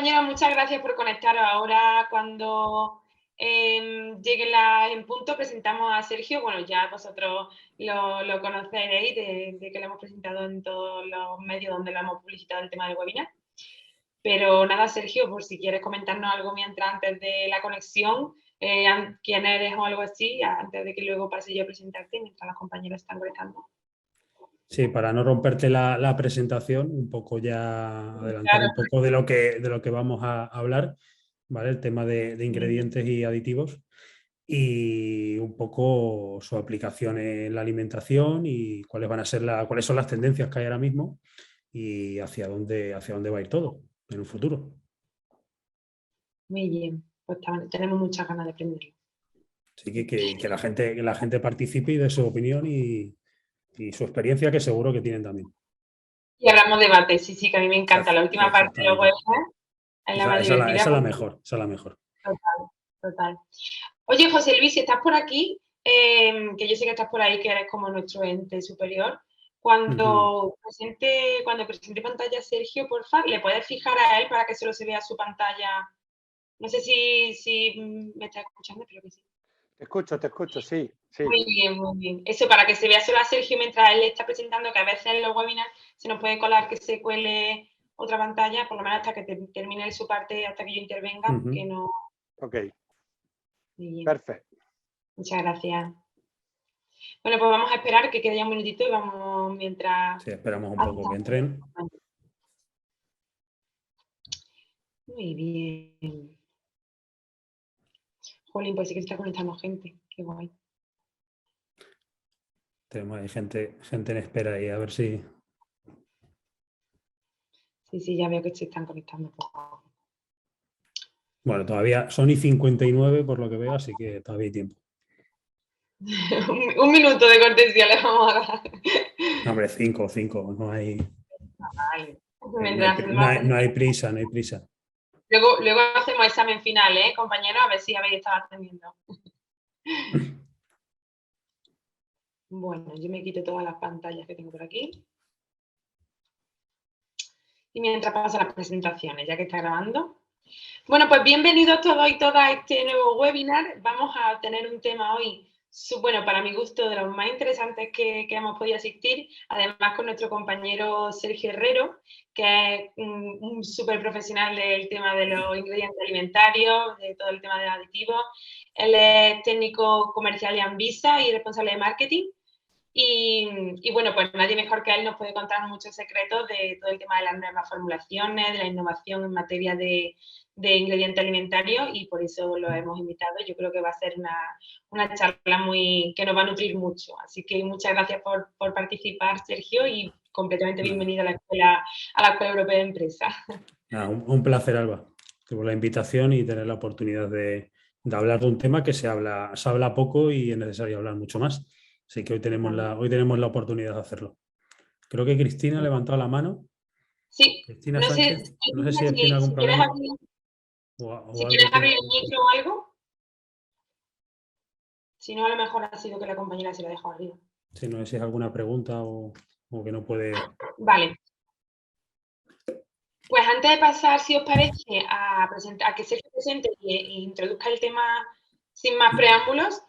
compañeros, muchas gracias por conectaros. Ahora, cuando llegue en punto, presentamos a Sergio. Bueno, ya vosotros lo conoceréis de que lo hemos presentado en todos los medios donde lo hemos publicitado el tema del webinar. Pero nada, Sergio, por si quieres comentarnos algo mientras antes de la conexión, quién eres o algo así, antes de que luego pase yo a presentarte mientras los compañeros están conectando. Sí, para no romperte la presentación, un poco ya adelantar Claro. un poco de lo que vamos a hablar, ¿vale? El tema de ingredientes y aditivos y un poco su aplicación en la alimentación y cuáles son las tendencias que hay ahora mismo y hacia dónde va a ir todo en un futuro. Muy bien, pues tenemos muchas ganas de aprenderlo. Así que la gente participe y dé su opinión y su experiencia, que seguro que tienen también. Y hablamos de debate, sí, que a mí me encanta. La última parte de los webinars es la más divertida. Esa es la mejor. Total. Oye, José Luis, si estás por aquí, que yo sé que estás por ahí, que eres como nuestro ente superior, cuando presente pantalla Sergio, porfa, ¿le puedes fijar a él para que solo se vea su pantalla? No sé si me estás escuchando, creo que sí. Te escucho, sí. Muy bien. Eso, para que se vea solo a Sergio mientras él está presentando, que a veces en los webinars se nos puede colar que se cuele otra pantalla, por lo menos hasta que termine su parte, hasta que yo intervenga, que no... Ok. Bien. Perfecto. Muchas gracias. Bueno, pues vamos a esperar que quede ya un minutito y vamos mientras... Sí, esperamos un poco que entren. Muy bien. Jolín, pues sí que se está conectando gente. Qué guay. Tenemos ahí gente en espera y a ver si... Sí, ya veo que se están conectando. Bueno, todavía son y 59 por lo que veo, así que todavía hay tiempo. Un minuto de cortesía le vamos a dar. No, hombre, 5, no hay... Vale. No hay prisa. Luego hacemos examen final, compañeros, a ver si habéis estado atendiendo. Bueno, yo me quito todas las pantallas que tengo por aquí. Y mientras pasan las presentaciones, ya que está grabando. Bueno, pues bienvenidos todos y todas a este nuevo webinar. Vamos a tener un tema hoy, bueno, para mi gusto, de los más interesantes que hemos podido asistir, además con nuestro compañero Sergio Herrero, que es un súper profesional del tema de los ingredientes alimentarios, de todo el tema de aditivos. Él es técnico comercial de Anvisa y responsable de marketing. Y bueno, pues nadie mejor que él nos puede contar muchos secretos de todo el tema de las nuevas formulaciones, de la innovación en materia de ingredientes alimentarios, y por eso lo hemos invitado. Yo creo que va a ser una charla que nos va a nutrir mucho. Así que muchas gracias por participar, Sergio, y completamente bienvenido a la Escuela Europea de Empresa. Un placer, Alba, por la invitación y tener la oportunidad de hablar de un tema que se habla poco y es necesario hablar mucho más. Así que hoy tenemos la oportunidad de hacerlo. Creo que Cristina ha levantado la mano. Sí. Cristina Sánchez, no sé si tiene algún problema. Si quieres abrir el micro o algo. Si no, a lo mejor ha sido que la compañera se lo ha dejado arriba. Sí, no sé si es alguna pregunta o que no puede... Vale. Pues antes de pasar, si os parece, a que Sergio presente e introduzca el tema sin más preámbulos,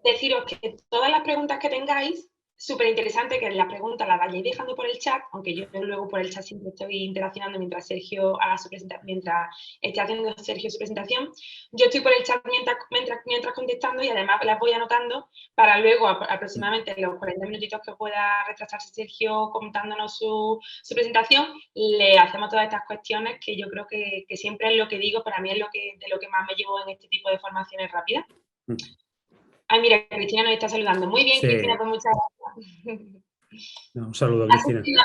deciros que todas las preguntas que tengáis, súper interesante que las preguntas las vayáis dejando por el chat, aunque yo luego por el chat siempre estoy interaccionando mientras Sergio haga su presentación, mientras esté haciendo Sergio su presentación. Yo estoy por el chat mientras contestando y además las voy anotando para luego, aproximadamente en los 40 minutitos que pueda retrasarse Sergio contándonos su presentación, le hacemos todas estas cuestiones que yo creo que siempre es lo que digo, para mí es de lo que más me llevo en este tipo de formaciones rápidas. Ay, mira, Cristina nos está saludando. Muy bien, sí. Cristina, pues muchas gracias. Un saludo, Cristina.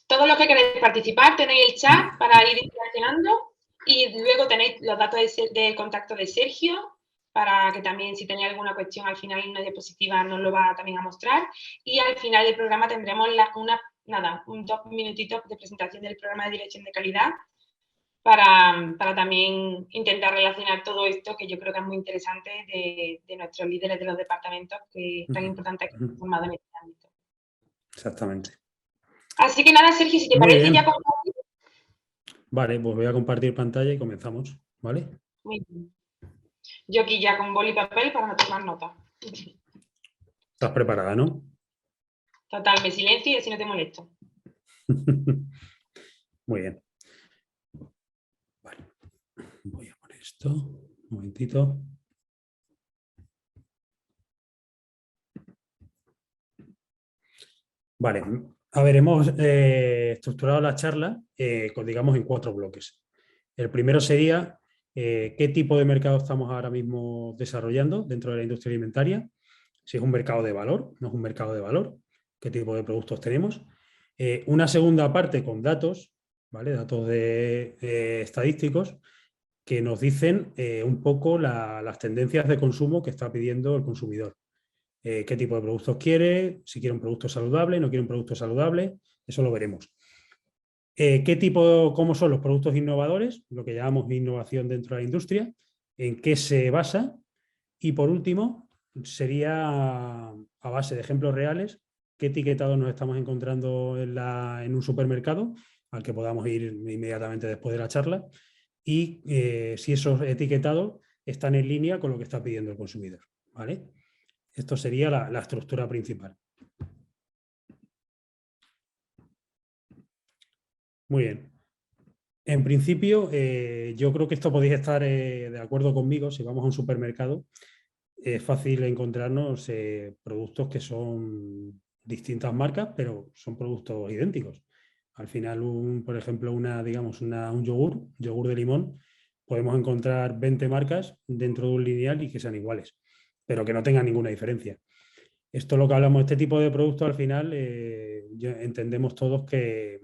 Todos los que queréis participar, tenéis el chat para ir interaccionando y luego tenéis los datos de contacto de Sergio para que también, si tenéis alguna cuestión al final en una diapositiva, nos lo va también a mostrar. Y al final del programa tendremos un 2 minutitos de presentación del programa de dirección de calidad para también intentar relacionar todo esto, que yo creo que es muy interesante, de nuestros líderes de los departamentos, que es tan importante que estén formados en este ámbito. Exactamente. Así que nada, Sergio, si te parece ya compartir. Vale, pues voy a compartir pantalla y comenzamos, ¿vale? Muy bien. Yo aquí ya con boli y papel para no tomar nota. ¿Estás preparada, no? Total, me silencio y así no te molesto. Muy bien. Vale. Voy a poner esto. Un momentito. Vale. A ver, hemos estructurado la charla, digamos, en 4 bloques. El primero sería qué tipo de mercado estamos ahora mismo desarrollando dentro de la industria alimentaria. Si es un mercado de valor, no es un mercado de valor, qué tipo de productos tenemos. Una segunda parte con datos, ¿vale? Datos estadísticos que nos dicen un poco las tendencias de consumo que está pidiendo el consumidor. Qué tipo de productos quiere, si quiere un producto saludable, no quiere un producto saludable, eso lo veremos. Cómo son los productos innovadores, lo que llamamos innovación dentro de la industria, en qué se basa y por último sería a base de ejemplos reales qué etiquetados nos estamos encontrando en un supermercado al que podamos ir inmediatamente después de la charla y si esos etiquetados están en línea con lo que está pidiendo el consumidor, ¿vale? Esto sería la estructura principal. Muy bien. En principio, yo creo que esto podéis estar de acuerdo conmigo. Si vamos a un supermercado, es fácil encontrarnos productos que son distintas marcas, pero son productos idénticos. Al final, por ejemplo, un yogur de limón, podemos encontrar 20 marcas dentro de un lineal y que sean iguales, pero que no tengan ninguna diferencia. Esto es lo que hablamos, este tipo de productos al final entendemos todos que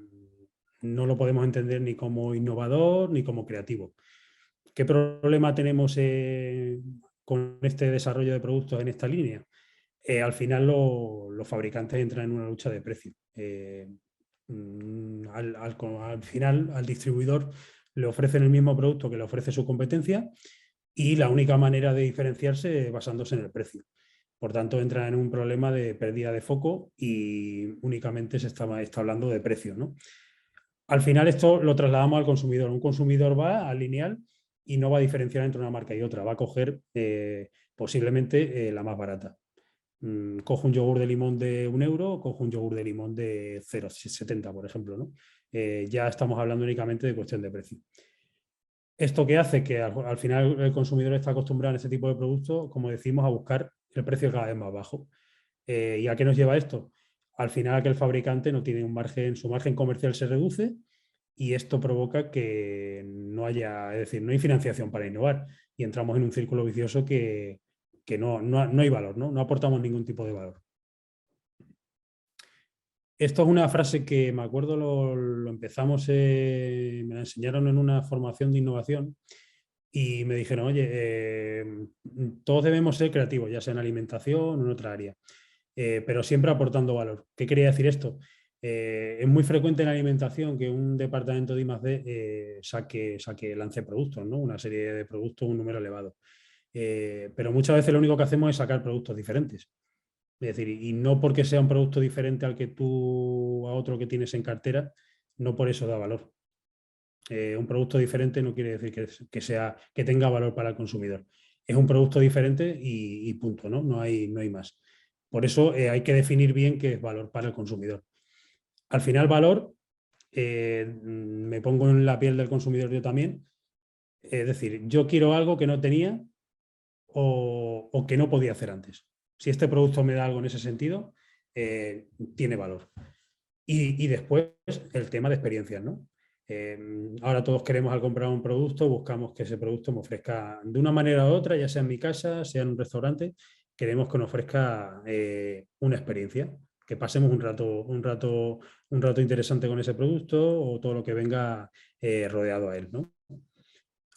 no lo podemos entender ni como innovador ni como creativo. ¿Qué problema tenemos con este desarrollo de productos en esta línea? Al final los fabricantes entran en una lucha de precio. Al final al distribuidor le ofrecen el mismo producto que le ofrece su competencia y la única manera de diferenciarse es basándose en el precio. Por tanto, entra en un problema de pérdida de foco y únicamente se está hablando de precio, ¿no? Al final esto lo trasladamos al consumidor. Un consumidor va al lineal y no va a diferenciar entre una marca y otra. Va a coger posiblemente la más barata. Cojo un yogur de limón de 1 euro o cojo un yogur de limón de 0,70, por ejemplo, ¿no? Ya estamos hablando únicamente de cuestión de precio. ¿Esto qué hace? Que al final el consumidor está acostumbrado en este tipo de productos, como decimos, a buscar el precio cada vez más bajo. ¿Y a qué nos lleva esto? Al final que el fabricante no tiene un margen, su margen comercial se reduce y esto provoca que no haya, es decir, no hay financiación para innovar y entramos en un círculo vicioso que no hay valor, ¿no? No aportamos ningún tipo de valor. Esto es una frase que me acuerdo lo empezamos, me la enseñaron en una formación de innovación y me dijeron, oye, todos debemos ser creativos, ya sea en alimentación o en otra área, pero siempre aportando valor. ¿Qué quería decir esto? Es muy frecuente en la alimentación que un departamento de I+D lance productos, ¿no? Una serie de productos, un número elevado. Pero muchas veces lo único que hacemos es sacar productos diferentes. Es decir, y no porque sea un producto diferente al que tú, a otro que tienes en cartera, no por eso da valor. Un producto diferente no quiere decir que tenga valor para el consumidor. Es un producto diferente y punto, ¿no? No hay más. Por eso hay que definir bien qué es valor para el consumidor. Al final, valor, me pongo en la piel del consumidor yo también. Es decir, yo quiero algo que no tenía o que no podía hacer antes. Si este producto me da algo en ese sentido, tiene valor. Y después el tema de experiencias, ¿no? Ahora todos queremos al comprar un producto, buscamos que ese producto me ofrezca de una manera u otra, ya sea en mi casa, sea en un restaurante, queremos que nos ofrezca una experiencia, que pasemos un rato interesante con ese producto o todo lo que venga rodeado a él, ¿no?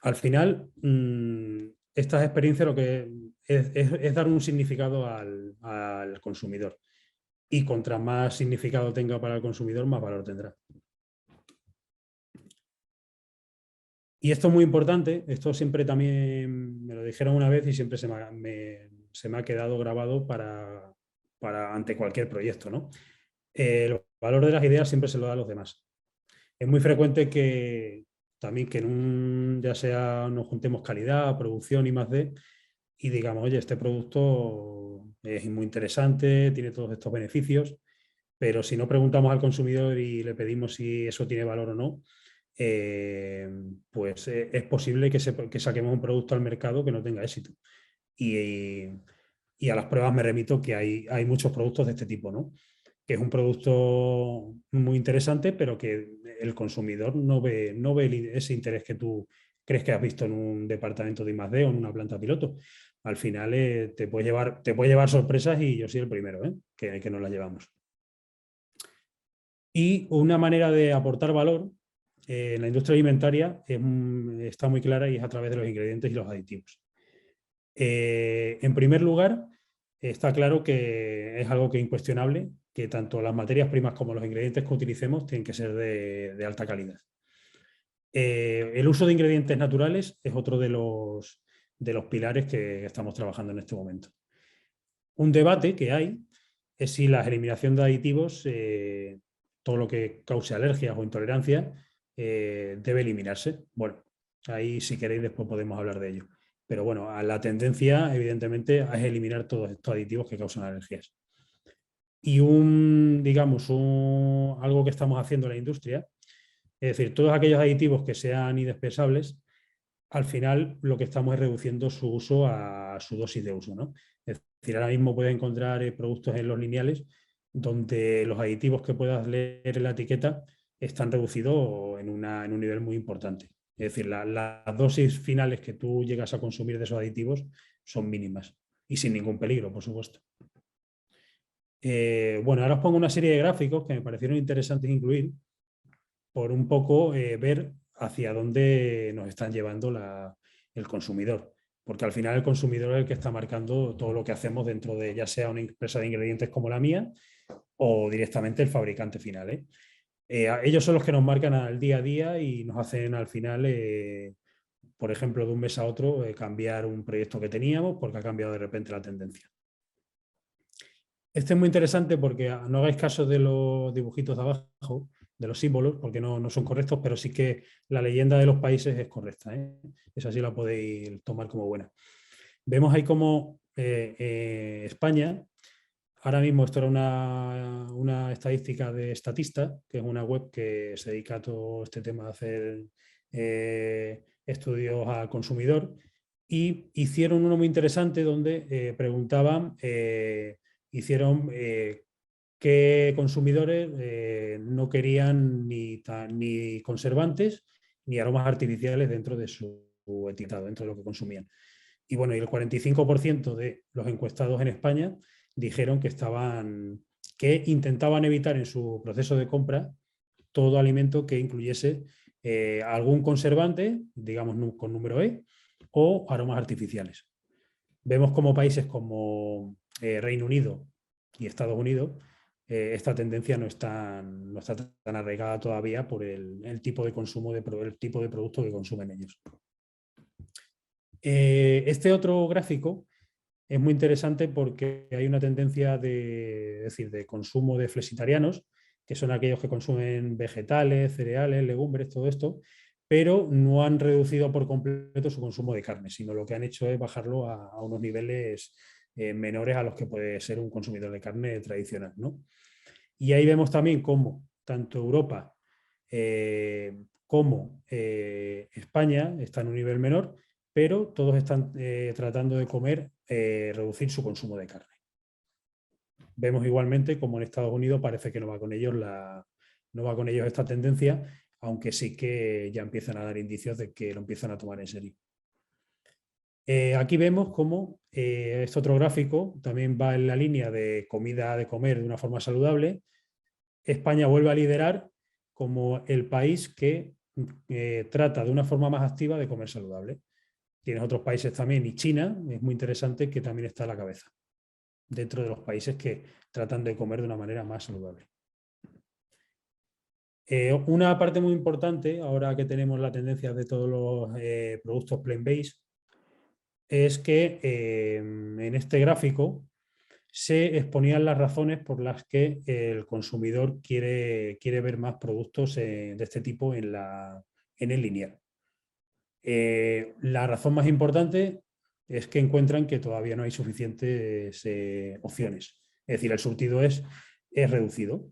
Al final, estas experiencias lo que es dar un significado al consumidor. Y contra más significado tenga para el consumidor, más valor tendrá. Y esto es muy importante, esto siempre también me lo dijeron una vez y siempre se me ha quedado grabado ante cualquier proyecto, ¿no? El valor de las ideas siempre se lo da a los demás. Es muy frecuente que también que ya sea nos juntemos calidad, producción y más de, y digamos, oye, este producto es muy interesante, tiene todos estos beneficios, pero si no preguntamos al consumidor y le pedimos si eso tiene valor o no, pues es posible que saquemos un producto al mercado que no tenga éxito. Y a las pruebas me remito que hay muchos productos de este tipo, ¿no? Que es un producto muy interesante, pero que el consumidor no ve ese interés que tú crees que has visto en un departamento de I+D o en una planta piloto. Al final te puede llevar sorpresas y yo soy el primero, que nos las llevamos. Y una manera de aportar valor en la industria alimentaria está muy clara y es a través de los ingredientes y los aditivos. En primer lugar, está claro que es algo que es incuestionable, que tanto las materias primas como los ingredientes que utilicemos tienen que ser de alta calidad. El uso de ingredientes naturales es otro de los pilares que estamos trabajando en este momento. Un debate que hay es si la eliminación de aditivos, todo lo que cause alergias o intolerancias, debe eliminarse. Bueno, ahí si queréis después podemos hablar de ello. Pero bueno, la tendencia evidentemente es eliminar todos estos aditivos que causan alergias. Y algo que estamos haciendo en la industria, es decir, todos aquellos aditivos que sean indispensables, al final lo que estamos es reduciendo su uso a su dosis de uso, ¿no? Es decir, ahora mismo puedes encontrar productos en los lineales donde los aditivos que puedas leer en la etiqueta están reducidos en un nivel muy importante. Es decir, las dosis finales que tú llegas a consumir de esos aditivos son mínimas y sin ningún peligro, por supuesto. Bueno, ahora os pongo una serie de gráficos que me parecieron interesantes incluir por un poco ver hacia dónde nos están llevando el consumidor. Porque al final el consumidor es el que está marcando todo lo que hacemos dentro de ya sea una empresa de ingredientes como la mía o directamente el fabricante final. Ellos son los que nos marcan al día a día y nos hacen al final, por ejemplo, de un mes a otro, cambiar un proyecto que teníamos porque ha cambiado de repente la tendencia. Este es muy interesante porque no hagáis caso de los dibujitos de abajo, de los símbolos, porque no son correctos, pero sí que la leyenda de los países es correcta. Esa sí la podéis tomar como buena. Vemos ahí como España, ahora mismo esto era una estadística de Statista, que es una web que se dedica a todo este tema de hacer estudios al consumidor, y hicieron uno muy interesante donde preguntaban, hicieron qué consumidores no querían ni conservantes ni aromas artificiales dentro de su etiquetado, dentro de lo que consumían. Y bueno, y el 45% de los encuestados en España dijeron que intentaban evitar en su proceso de compra todo alimento que incluyese algún conservante, digamos con número E, o aromas artificiales. Vemos como países como Reino Unido y Estados Unidos, esta tendencia no está tan arraigada todavía por el tipo de consumo, el tipo de producto que consumen ellos. Este otro gráfico es muy interesante porque hay una tendencia de consumo de flexitarianos, que son aquellos que consumen vegetales, cereales, legumbres, todo esto, pero no han reducido por completo su consumo de carne, sino lo que han hecho es bajarlo a unos niveles menores a los que puede ser un consumidor de carne tradicional, ¿no? Y ahí vemos también cómo tanto Europa como España están en un nivel menor, pero todos están tratando de reducir su consumo de carne. Vemos igualmente como en Estados Unidos parece que no va con ellos esta tendencia, aunque sí que ya empiezan a dar indicios de que lo empiezan a tomar en serio. Aquí vemos cómo este otro gráfico también va en la línea de comida de comer de una forma saludable. España vuelve a liderar como el país que trata de una forma más activa de comer saludable. Tienes otros países también, y China es muy interesante, que también está a la cabeza, dentro de los países que tratan de comer de una manera más saludable. Una parte muy importante, ahora que tenemos la tendencia de todos los productos plant-based, es que en este gráfico se exponían las razones por las que el consumidor quiere ver más productos de este tipo en en el lineal. La razón más importante es que encuentran que todavía no hay suficientes opciones. Es decir, el surtido es reducido.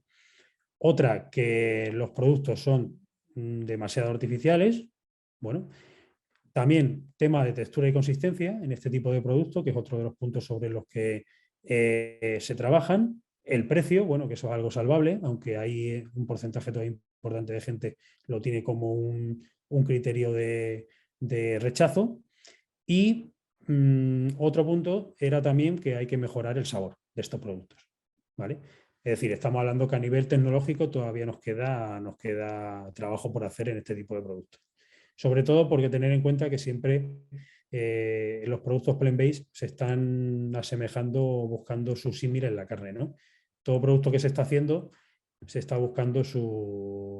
Otra, que los productos son demasiado artificiales. Bueno, también tema de textura y consistencia en este tipo de producto, que es otro de los puntos sobre los que se trabajan. El precio, bueno, que eso es algo salvable, aunque hay un porcentaje todavía importante de gente lo tiene como un criterio de rechazo. Y otro punto era también que hay que mejorar el sabor de estos productos, ¿vale? Es decir, estamos hablando que a nivel tecnológico todavía nos queda trabajo por hacer en este tipo de productos. Sobre todo porque tener en cuenta que siempre los productos plant-based se están asemejando o buscando su símil en la carne, ¿no? Todo producto que se está haciendo se está buscando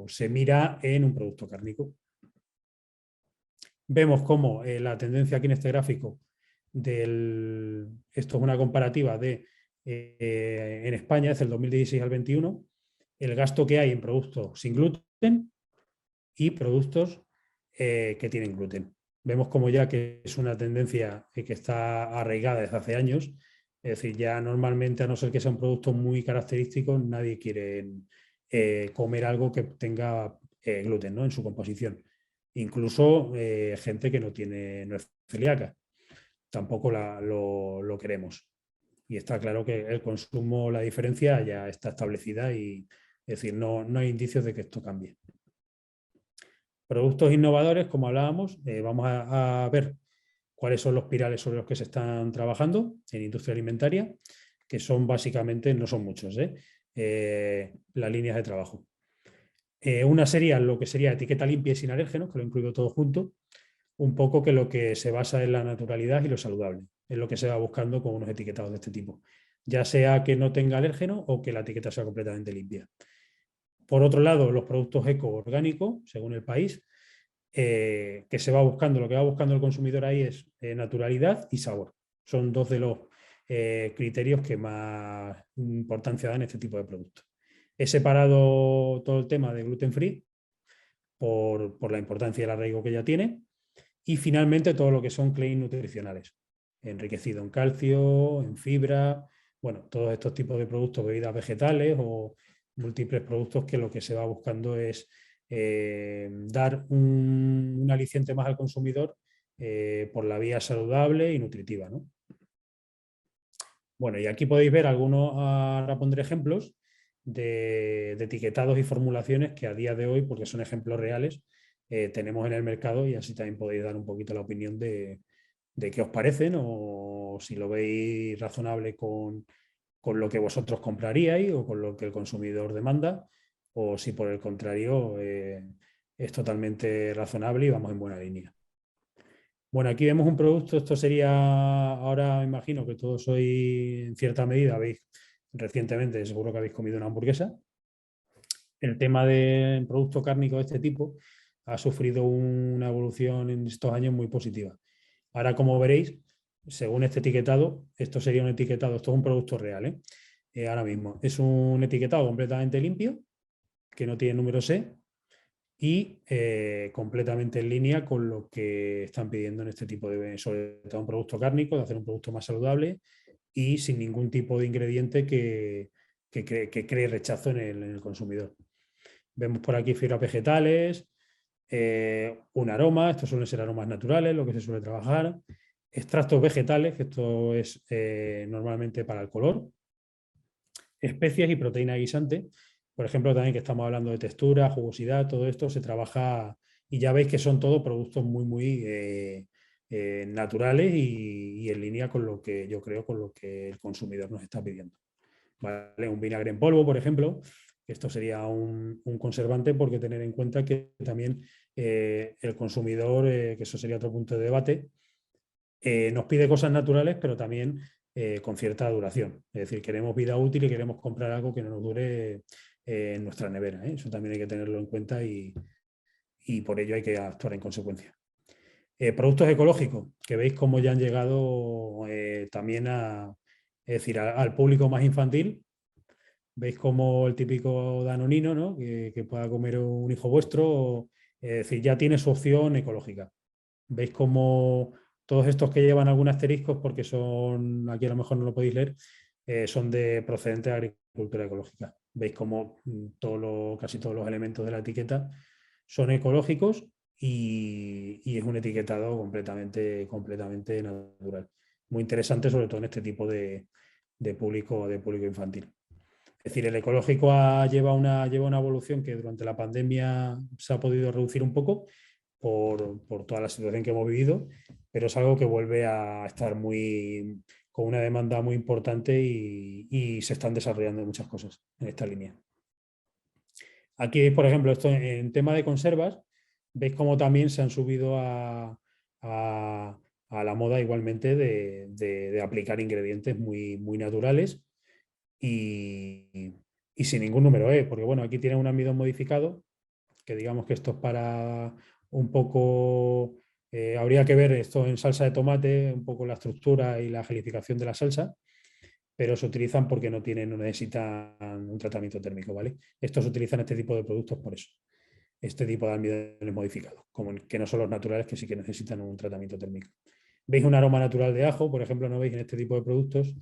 se mira en un producto cárnico. Vemos cómo la tendencia aquí en este gráfico esto es una comparativa en España, es el 2016 al 21, el gasto que hay en productos sin gluten y productos que tienen gluten. Vemos como ya que es una tendencia que está arraigada desde hace años, es decir, ya normalmente, a no ser que sea un producto muy característico, nadie quiere comer algo que tenga gluten, ¿no?, en su composición. Incluso gente que no es celíaca, tampoco lo queremos. Y está claro que el consumo, la diferencia ya está establecida y es decir, no hay indicios de que esto cambie. Productos innovadores, como hablábamos, vamos a ver cuáles son los pirales sobre los que se están trabajando en industria alimentaria, que son básicamente, no son muchos, las líneas de trabajo. Una sería lo que sería etiqueta limpia y sin alérgenos, que lo he incluido todo junto, un poco que lo que se basa en la naturalidad y lo saludable, es lo que se va buscando con unos etiquetados de este tipo, ya sea que no tenga alérgeno o que la etiqueta sea completamente limpia. Por otro lado, los productos eco-orgánicos, según el país, que se va buscando, lo que va buscando el consumidor ahí es naturalidad y sabor. Son dos de los criterios que más importancia dan a este tipo de productos. He separado todo el tema de gluten free por la importancia y el arraigo que ya tiene. Y finalmente todo lo que son claims nutricionales, enriquecido en calcio, en fibra, bueno, todos estos tipos de productos, bebidas vegetales o múltiples productos que lo que se va buscando es dar un aliciente más al consumidor por la vía saludable y nutritiva, ¿no? Bueno, y aquí podéis ver algunos, ahora pondré ejemplos de etiquetados y formulaciones que a día de hoy, porque son ejemplos reales, tenemos en el mercado y así también podéis dar un poquito la opinión de qué os parecen o si lo veis razonable con lo que vosotros compraríais o con lo que el consumidor demanda o si por el contrario es totalmente razonable y vamos en buena línea. Bueno, aquí vemos un producto, esto sería, ahora me imagino que todos sois en cierta medida, habéis recientemente, seguro que habéis comido una hamburguesa. El tema del producto cárnico de este tipo ha sufrido una evolución en estos años muy positiva. Ahora, como veréis, según este etiquetado, esto sería un etiquetado, esto es un producto real, ahora mismo. Es un etiquetado completamente limpio, que no tiene número C y completamente en línea con lo que están pidiendo en este tipo de, sobre todo un producto cárnico, de hacer un producto más saludable y sin ningún tipo de ingrediente que cree rechazo en el consumidor. Vemos por aquí fibras vegetales, un aroma, estos suelen ser aromas naturales, lo que se suele trabajar, extractos vegetales, que esto es normalmente para el color, especias y proteína guisante. Por ejemplo, también que estamos hablando de textura, jugosidad, todo esto se trabaja y ya veis que son todos productos muy naturales y en línea con lo que yo creo, con lo que el consumidor nos está pidiendo. ¿Vale? Un vinagre en polvo, por ejemplo, esto sería un conservante porque tener en cuenta que también el consumidor, que eso sería otro punto de debate, nos pide cosas naturales, pero también con cierta duración. Es decir, queremos vida útil y queremos comprar algo que no nos dure en nuestra nevera. Eso también hay que tenerlo en cuenta y por ello hay que actuar en consecuencia. Productos ecológicos, que veis cómo ya han llegado también es decir, al público más infantil. Veis como el típico danonino, ¿no?, que pueda comer un hijo vuestro Es decir, ya tiene su opción ecológica. ¿Veis cómo todos estos que llevan algún asterisco, porque son, aquí a lo mejor no lo podéis leer, son de procedente de agricultura ecológica? ¿Veis cómo casi todos los elementos de la etiqueta son ecológicos y es un etiquetado completamente natural? Muy interesante, sobre todo en este tipo de público infantil. Es decir, el ecológico lleva una evolución que durante la pandemia se ha podido reducir un poco por toda la situación que hemos vivido, pero es algo que vuelve a estar con una demanda muy importante y se están desarrollando muchas cosas en esta línea. Aquí, por ejemplo, esto en tema de conservas, veis cómo también se han subido a la moda igualmente de aplicar ingredientes muy naturales y sin ningún número E, porque bueno, aquí tienen un almidón modificado, que digamos que esto es para un poco, habría que ver esto en salsa de tomate, un poco la estructura y la gelificación de la salsa, pero se utilizan porque no necesitan un tratamiento térmico, ¿vale? Estos se utilizan este tipo de productos por eso, este tipo de almidones modificados, como que no son los naturales que sí que necesitan un tratamiento térmico. ¿Veis un aroma natural de ajo? Por ejemplo, no veis en este tipo de productos.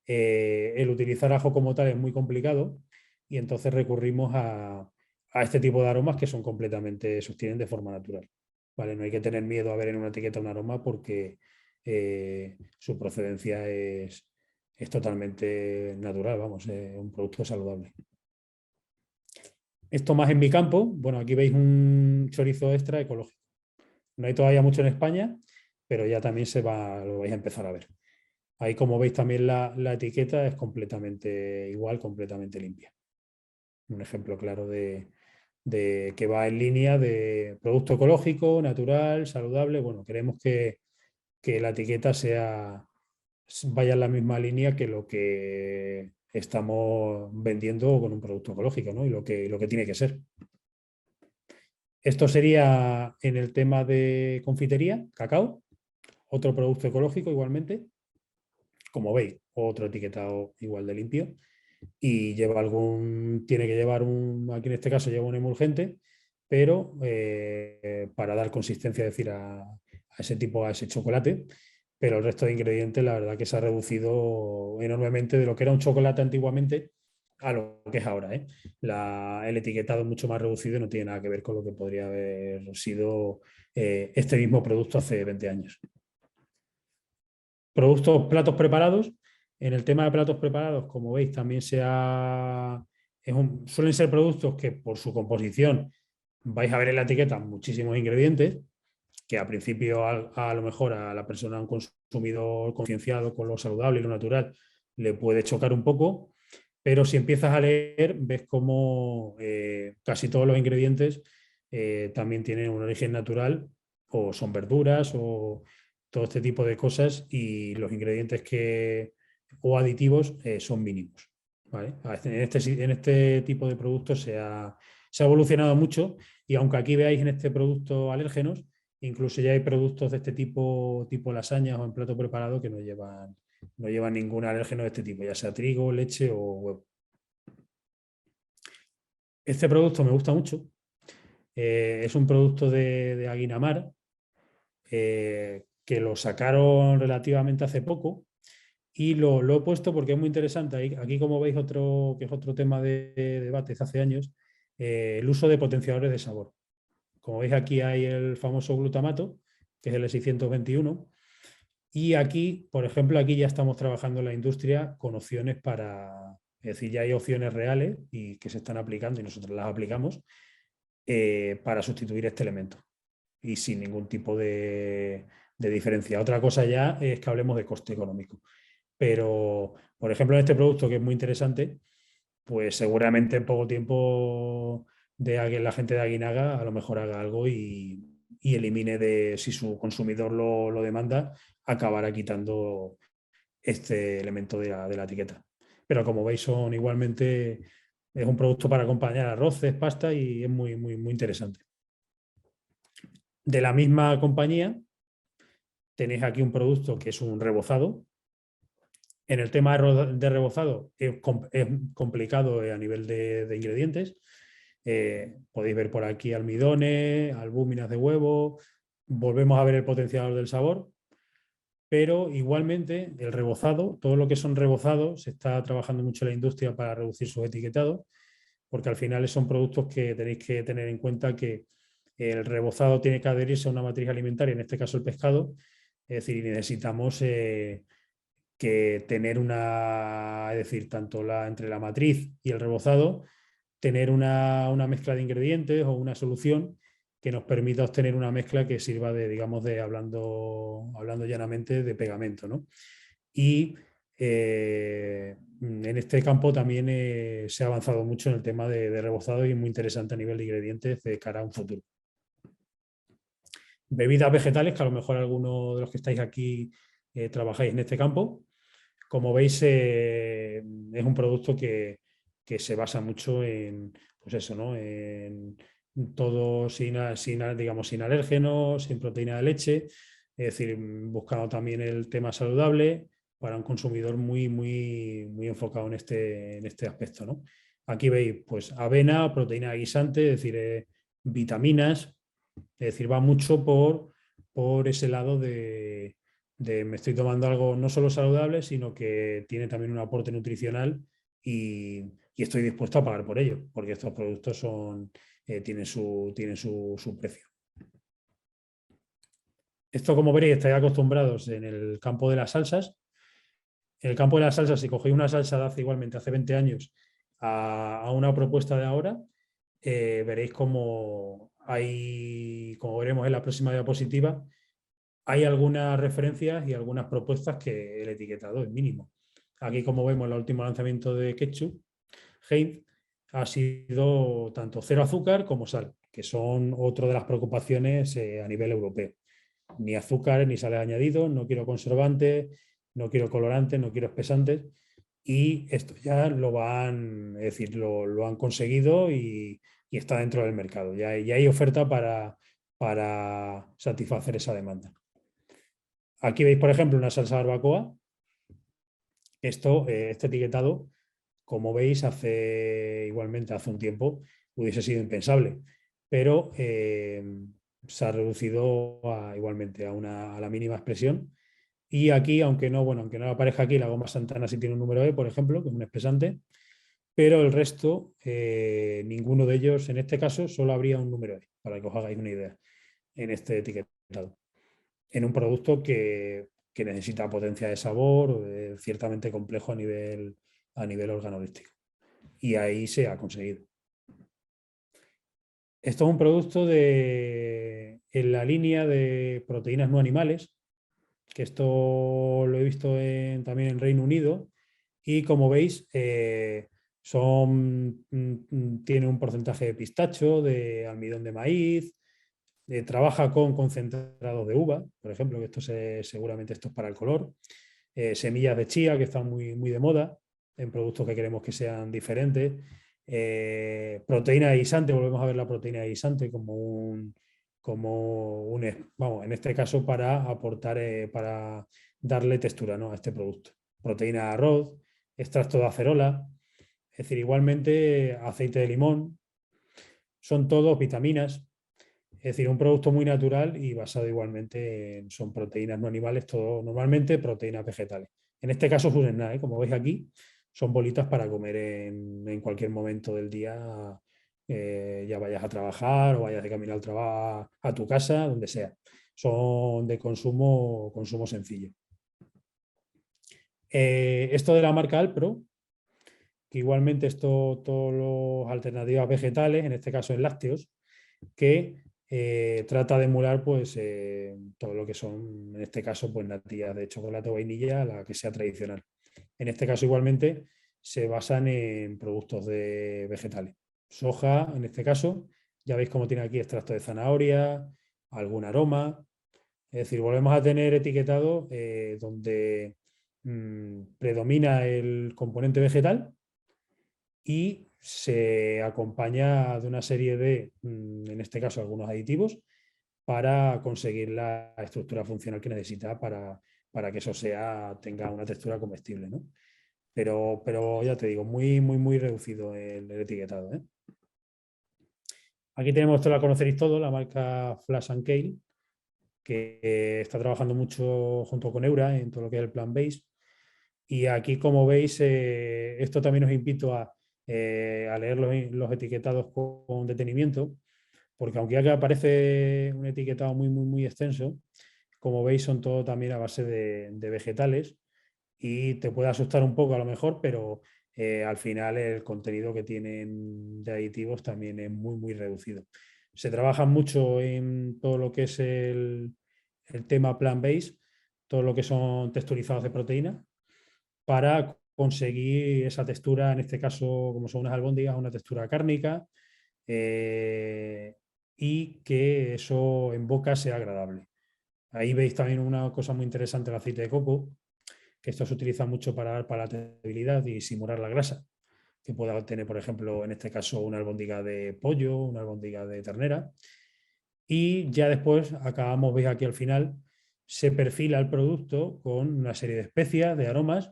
El utilizar ajo como tal es muy complicado y entonces recurrimos a este tipo de aromas que se obtienen de forma natural. ¿Vale? No hay que tener miedo a ver en una etiqueta un aroma porque su procedencia es totalmente natural, vamos, un producto saludable. Esto más en mi campo, bueno, aquí veis un chorizo extra ecológico. No hay todavía mucho en España, pero ya también lo vais a empezar a ver. Ahí, como veis, también la etiqueta es completamente igual, completamente limpia. Un ejemplo claro de que va en línea de producto ecológico, natural, saludable. Bueno, queremos que la etiqueta vaya en la misma línea que lo que estamos vendiendo con un producto ecológico, ¿no? Y lo que tiene que ser. Esto sería en el tema de confitería, cacao, otro producto ecológico igualmente. Como veis, otro etiquetado igual de limpio. Y tiene que llevar aquí en este caso lleva un emulgente, pero para dar consistencia, es decir, a ese chocolate, pero el resto de ingredientes la verdad que se ha reducido enormemente de lo que era un chocolate antiguamente a lo que es ahora. El etiquetado es mucho más reducido y no tiene nada que ver con lo que podría haber sido este mismo producto hace 20 años. Platos preparados. En el tema de platos preparados, como veis, también suelen ser productos que por su composición vais a ver en la etiqueta muchísimos ingredientes, que al principio a lo mejor a la persona, a un consumidor concienciado con lo saludable y lo natural, le puede chocar un poco, pero si empiezas a leer ves como casi todos los ingredientes también tienen un origen natural o son verduras o todo este tipo de cosas y los ingredientes o aditivos son mínimos. ¿Vale? En este tipo de productos se ha evolucionado mucho y aunque aquí veáis en este producto alérgenos, incluso ya hay productos de este tipo lasañas o en plato preparado que no llevan ningún alérgeno de este tipo, ya sea trigo, leche o huevo. Este producto me gusta mucho. Es un producto de Aguinamar que lo sacaron relativamente hace poco y lo he puesto porque es muy interesante. Aquí, como veis, que es otro tema de debate desde hace años, el uso de potenciadores de sabor. Como veis, aquí hay el famoso glutamato, que es el E621. Y aquí, por ejemplo, aquí ya estamos trabajando en la industria con opciones es decir, ya hay opciones reales y que se están aplicando y nosotros las aplicamos para sustituir este elemento y sin ningún tipo de diferencia. Otra cosa ya es que hablemos de coste económico. Pero, por ejemplo, en este producto que es muy interesante, pues seguramente en poco tiempo la gente de Aguinaga a lo mejor haga algo y elimine si su consumidor lo demanda, acabará quitando este elemento de la etiqueta. Pero como veis, es un producto para acompañar arroces, pasta y es muy interesante. De la misma compañía, tenéis aquí un producto que es un rebozado. En el tema de rebozado es complicado a nivel de ingredientes. Podéis ver por aquí almidones, albúminas de huevo, volvemos a ver el potenciador del sabor, pero igualmente el rebozado, todo lo que son rebozados, se está trabajando mucho en la industria para reducir sus etiquetados, porque al final son productos que tenéis que tener en cuenta que el rebozado tiene que adherirse a una matriz alimentaria, en este caso el pescado, es decir, necesitamos que tener es decir, tanto entre la matriz y el rebozado, tener una mezcla de ingredientes o una solución que nos permita obtener una mezcla que sirva de, digamos, hablando llanamente, de pegamento, ¿no? Y en este campo también se ha avanzado mucho en el tema de rebozado y es muy interesante a nivel de ingredientes de cara a un futuro. Bebidas vegetales, que a lo mejor alguno de los que estáis aquí trabajáis en este campo. Como veis, es un producto que se basa mucho en, pues eso, ¿no? En todo digamos, sin alérgenos, sin proteína de leche, es decir, buscando también el tema saludable para un consumidor muy, muy, muy enfocado en este aspecto, ¿no? Aquí veis, pues, avena, proteína guisante, es decir, vitaminas, es decir, va mucho por ese lado de me estoy tomando algo no solo saludable, sino que tiene también un aporte nutricional y estoy dispuesto a pagar por ello, porque estos productos tienen su precio. Esto, como veréis, estáis acostumbrados en el campo de las salsas. En el campo de las salsas, si cogéis una salsa de hace 20 años a una propuesta de ahora, veréis como veremos en la próxima diapositiva, hay algunas referencias y algunas propuestas que el etiquetado es mínimo. Aquí, como vemos, el último lanzamiento de ketchup, Heinz, ha sido tanto cero azúcar como sal, que son otra de las preocupaciones a nivel europeo. Ni azúcar ni sales añadidos, no quiero conservantes, no quiero colorantes, no quiero espesantes. Y esto ya lo han conseguido y está dentro del mercado. Ya hay oferta para satisfacer esa demanda. Aquí veis, por ejemplo, una salsa barbacoa. Este etiquetado, como veis, igualmente hace un tiempo hubiese sido impensable, pero se ha reducido igualmente a la mínima expresión. Y aquí, aunque no aparezca aquí, la goma Santana sí tiene un número E, por ejemplo, que es un espesante, pero el resto, ninguno de ellos, en este caso, solo habría un número E, para que os hagáis una idea, en este etiquetado. En un producto que necesita potencia de sabor, ciertamente complejo a nivel organolíptico. Y ahí se ha conseguido. Esto es un producto en la línea de proteínas no animales, que esto lo he visto también en Reino Unido, y como veis, tiene un porcentaje de pistacho, de almidón de maíz, trabaja con concentrados de uva, por ejemplo, que seguramente esto es para el color, semillas de chía, que están muy, muy de moda en productos que queremos que sean diferentes, proteína de guisante, volvemos a ver la proteína de guisante vamos, en este caso para aportar, para darle textura, ¿no?, a este producto. Proteína de arroz, extracto de acerola, es decir, igualmente aceite de limón, son todos vitaminas. Es decir, un producto muy natural y basado igualmente son proteínas no animales, todo normalmente proteínas vegetales. En este caso, Fusenna, como veis aquí, son bolitas para comer en cualquier momento del día, ya vayas a trabajar o vayas de camino al trabajo, a tu casa, donde sea. Son de consumo sencillo. Esto de la marca Alpro, que igualmente todas las alternativas vegetales, en este caso en lácteos, que trata de emular pues todo lo que son, en este caso, pues natillas de chocolate o vainilla, la que sea tradicional. En este caso, igualmente, se basan en productos vegetales. Soja, en este caso, ya veis cómo tiene aquí extracto de zanahoria, algún aroma. Es decir, volvemos a tener etiquetado donde predomina el componente vegetal y se acompaña de una serie de, en este caso, algunos aditivos para conseguir la estructura funcional que necesita para que eso tenga una textura comestible, ¿no? Pero ya te digo, muy, muy, muy reducido el etiquetado, ¿eh? Aquí tenemos, esto la conoceréis todo, la marca Flash and Kale, que está trabajando mucho junto con Eura en todo lo que es el plant-based. Y aquí, como veis, esto también os invito a leer los etiquetados con detenimiento, porque aunque aquí aparece un etiquetado muy extenso, como veis son todo también a base de vegetales y te puede asustar un poco a lo mejor, pero al final el contenido que tienen de aditivos también es muy reducido. Se trabaja mucho en todo lo que es el tema plant-based, todo lo que son texturizados de proteína, para conseguir esa textura, en este caso, como son unas albóndigas, una textura cárnica, y que eso en boca sea agradable. Ahí veis también una cosa muy interesante, el aceite de coco, que esto se utiliza mucho para dar palatabilidad y simular la grasa, que pueda tener, por ejemplo, en este caso, una albóndiga de pollo, una albóndiga de ternera. Y ya después acabamos, veis aquí al final, se perfila el producto con una serie de especias, de aromas.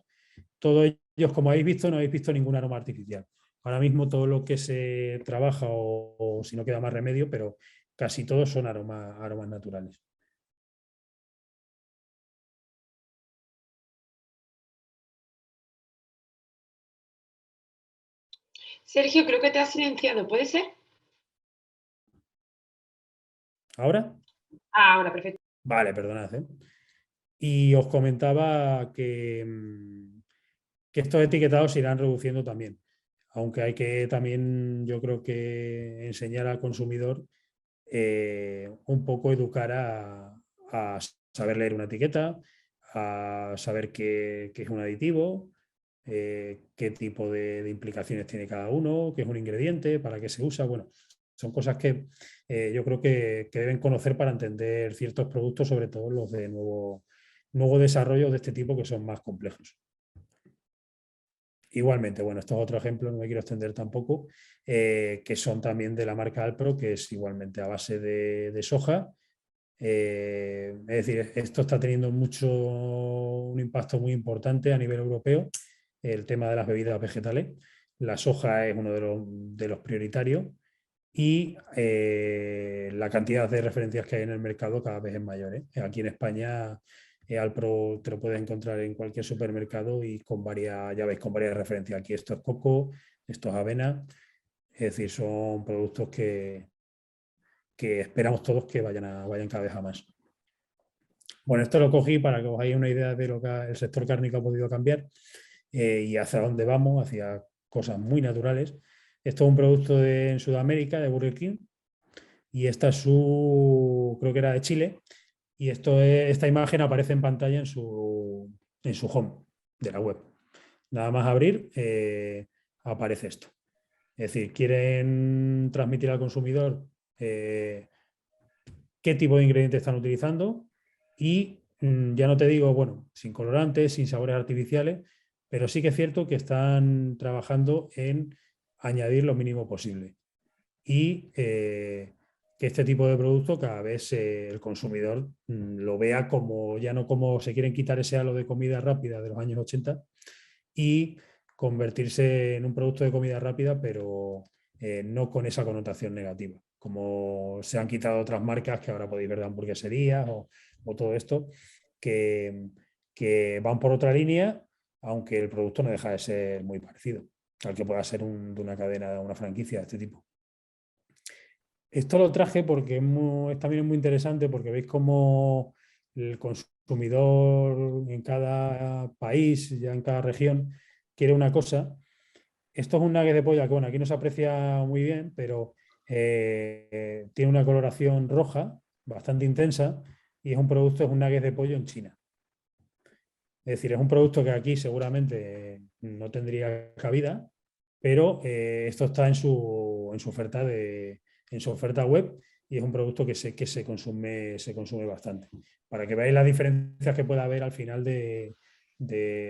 Todos ellos, como habéis visto, no habéis visto ningún aroma artificial. Ahora mismo todo lo que se trabaja, o si no queda más remedio, pero casi todos son aromas naturales. Sergio, creo que te has silenciado, ¿puede ser? ¿Ahora? Ahora, perfecto. Vale, perdonad. Y os comentaba que estos etiquetados se irán reduciendo también, aunque hay que también, yo creo que enseñar al consumidor un poco educar a saber leer una etiqueta, a saber qué es un aditivo, qué tipo de implicaciones tiene cada uno, qué es un ingrediente, para qué se usa. Bueno, son cosas que yo creo que deben conocer para entender ciertos productos, sobre todo los de nuevo desarrollo de este tipo, que son más complejos. Igualmente, bueno, esto es otro ejemplo, no me quiero extender tampoco, que son también de la marca Alpro, que es igualmente a base de soja. Es decir, esto está teniendo un impacto muy importante a nivel europeo, el tema de las bebidas vegetales. La soja es uno de los prioritarios y la cantidad de referencias que hay en el mercado cada vez es mayor. Aquí en España, Alpro te lo puedes encontrar en cualquier supermercado y con varias, ya veis, con varias referencias. Aquí esto es coco, esto es avena, es decir, son productos que esperamos todos que vayan cada vez a más. Bueno, esto lo cogí para que os hagáis una idea de lo que el sector cárnico ha podido cambiar y hacia dónde vamos, hacia cosas muy naturales. Esto es un producto en Sudamérica, de Burger King, y esta es creo que era de Chile, y esta imagen aparece en pantalla en su home de la web. Nada más abrir, aparece esto. Es decir, quieren transmitir al consumidor qué tipo de ingredientes están utilizando y ya no te digo, bueno, sin colorantes, sin sabores artificiales, pero sí que es cierto que están trabajando en añadir lo mínimo posible y que este tipo de producto cada vez el consumidor lo vea como, ya no como se quieren quitar ese halo de comida rápida de los años 80 y convertirse en un producto de comida rápida, pero no con esa connotación negativa, como se han quitado otras marcas que ahora podéis ver de hamburgueserías o todo esto, que van por otra línea, aunque el producto no deja de ser muy parecido al que pueda ser de una cadena, una franquicia de este tipo. Esto lo traje porque también es muy interesante, porque veis cómo el consumidor en cada país, ya en cada región, quiere una cosa. Esto es un nugget de pollo que, bueno, aquí no se aprecia muy bien, pero tiene una coloración roja bastante intensa y es un nugget de pollo en China. Es decir, es un producto que aquí seguramente no tendría cabida, pero esto está en su oferta web y es un producto que se consume bastante. Para que veáis las diferencias que puede haber al final de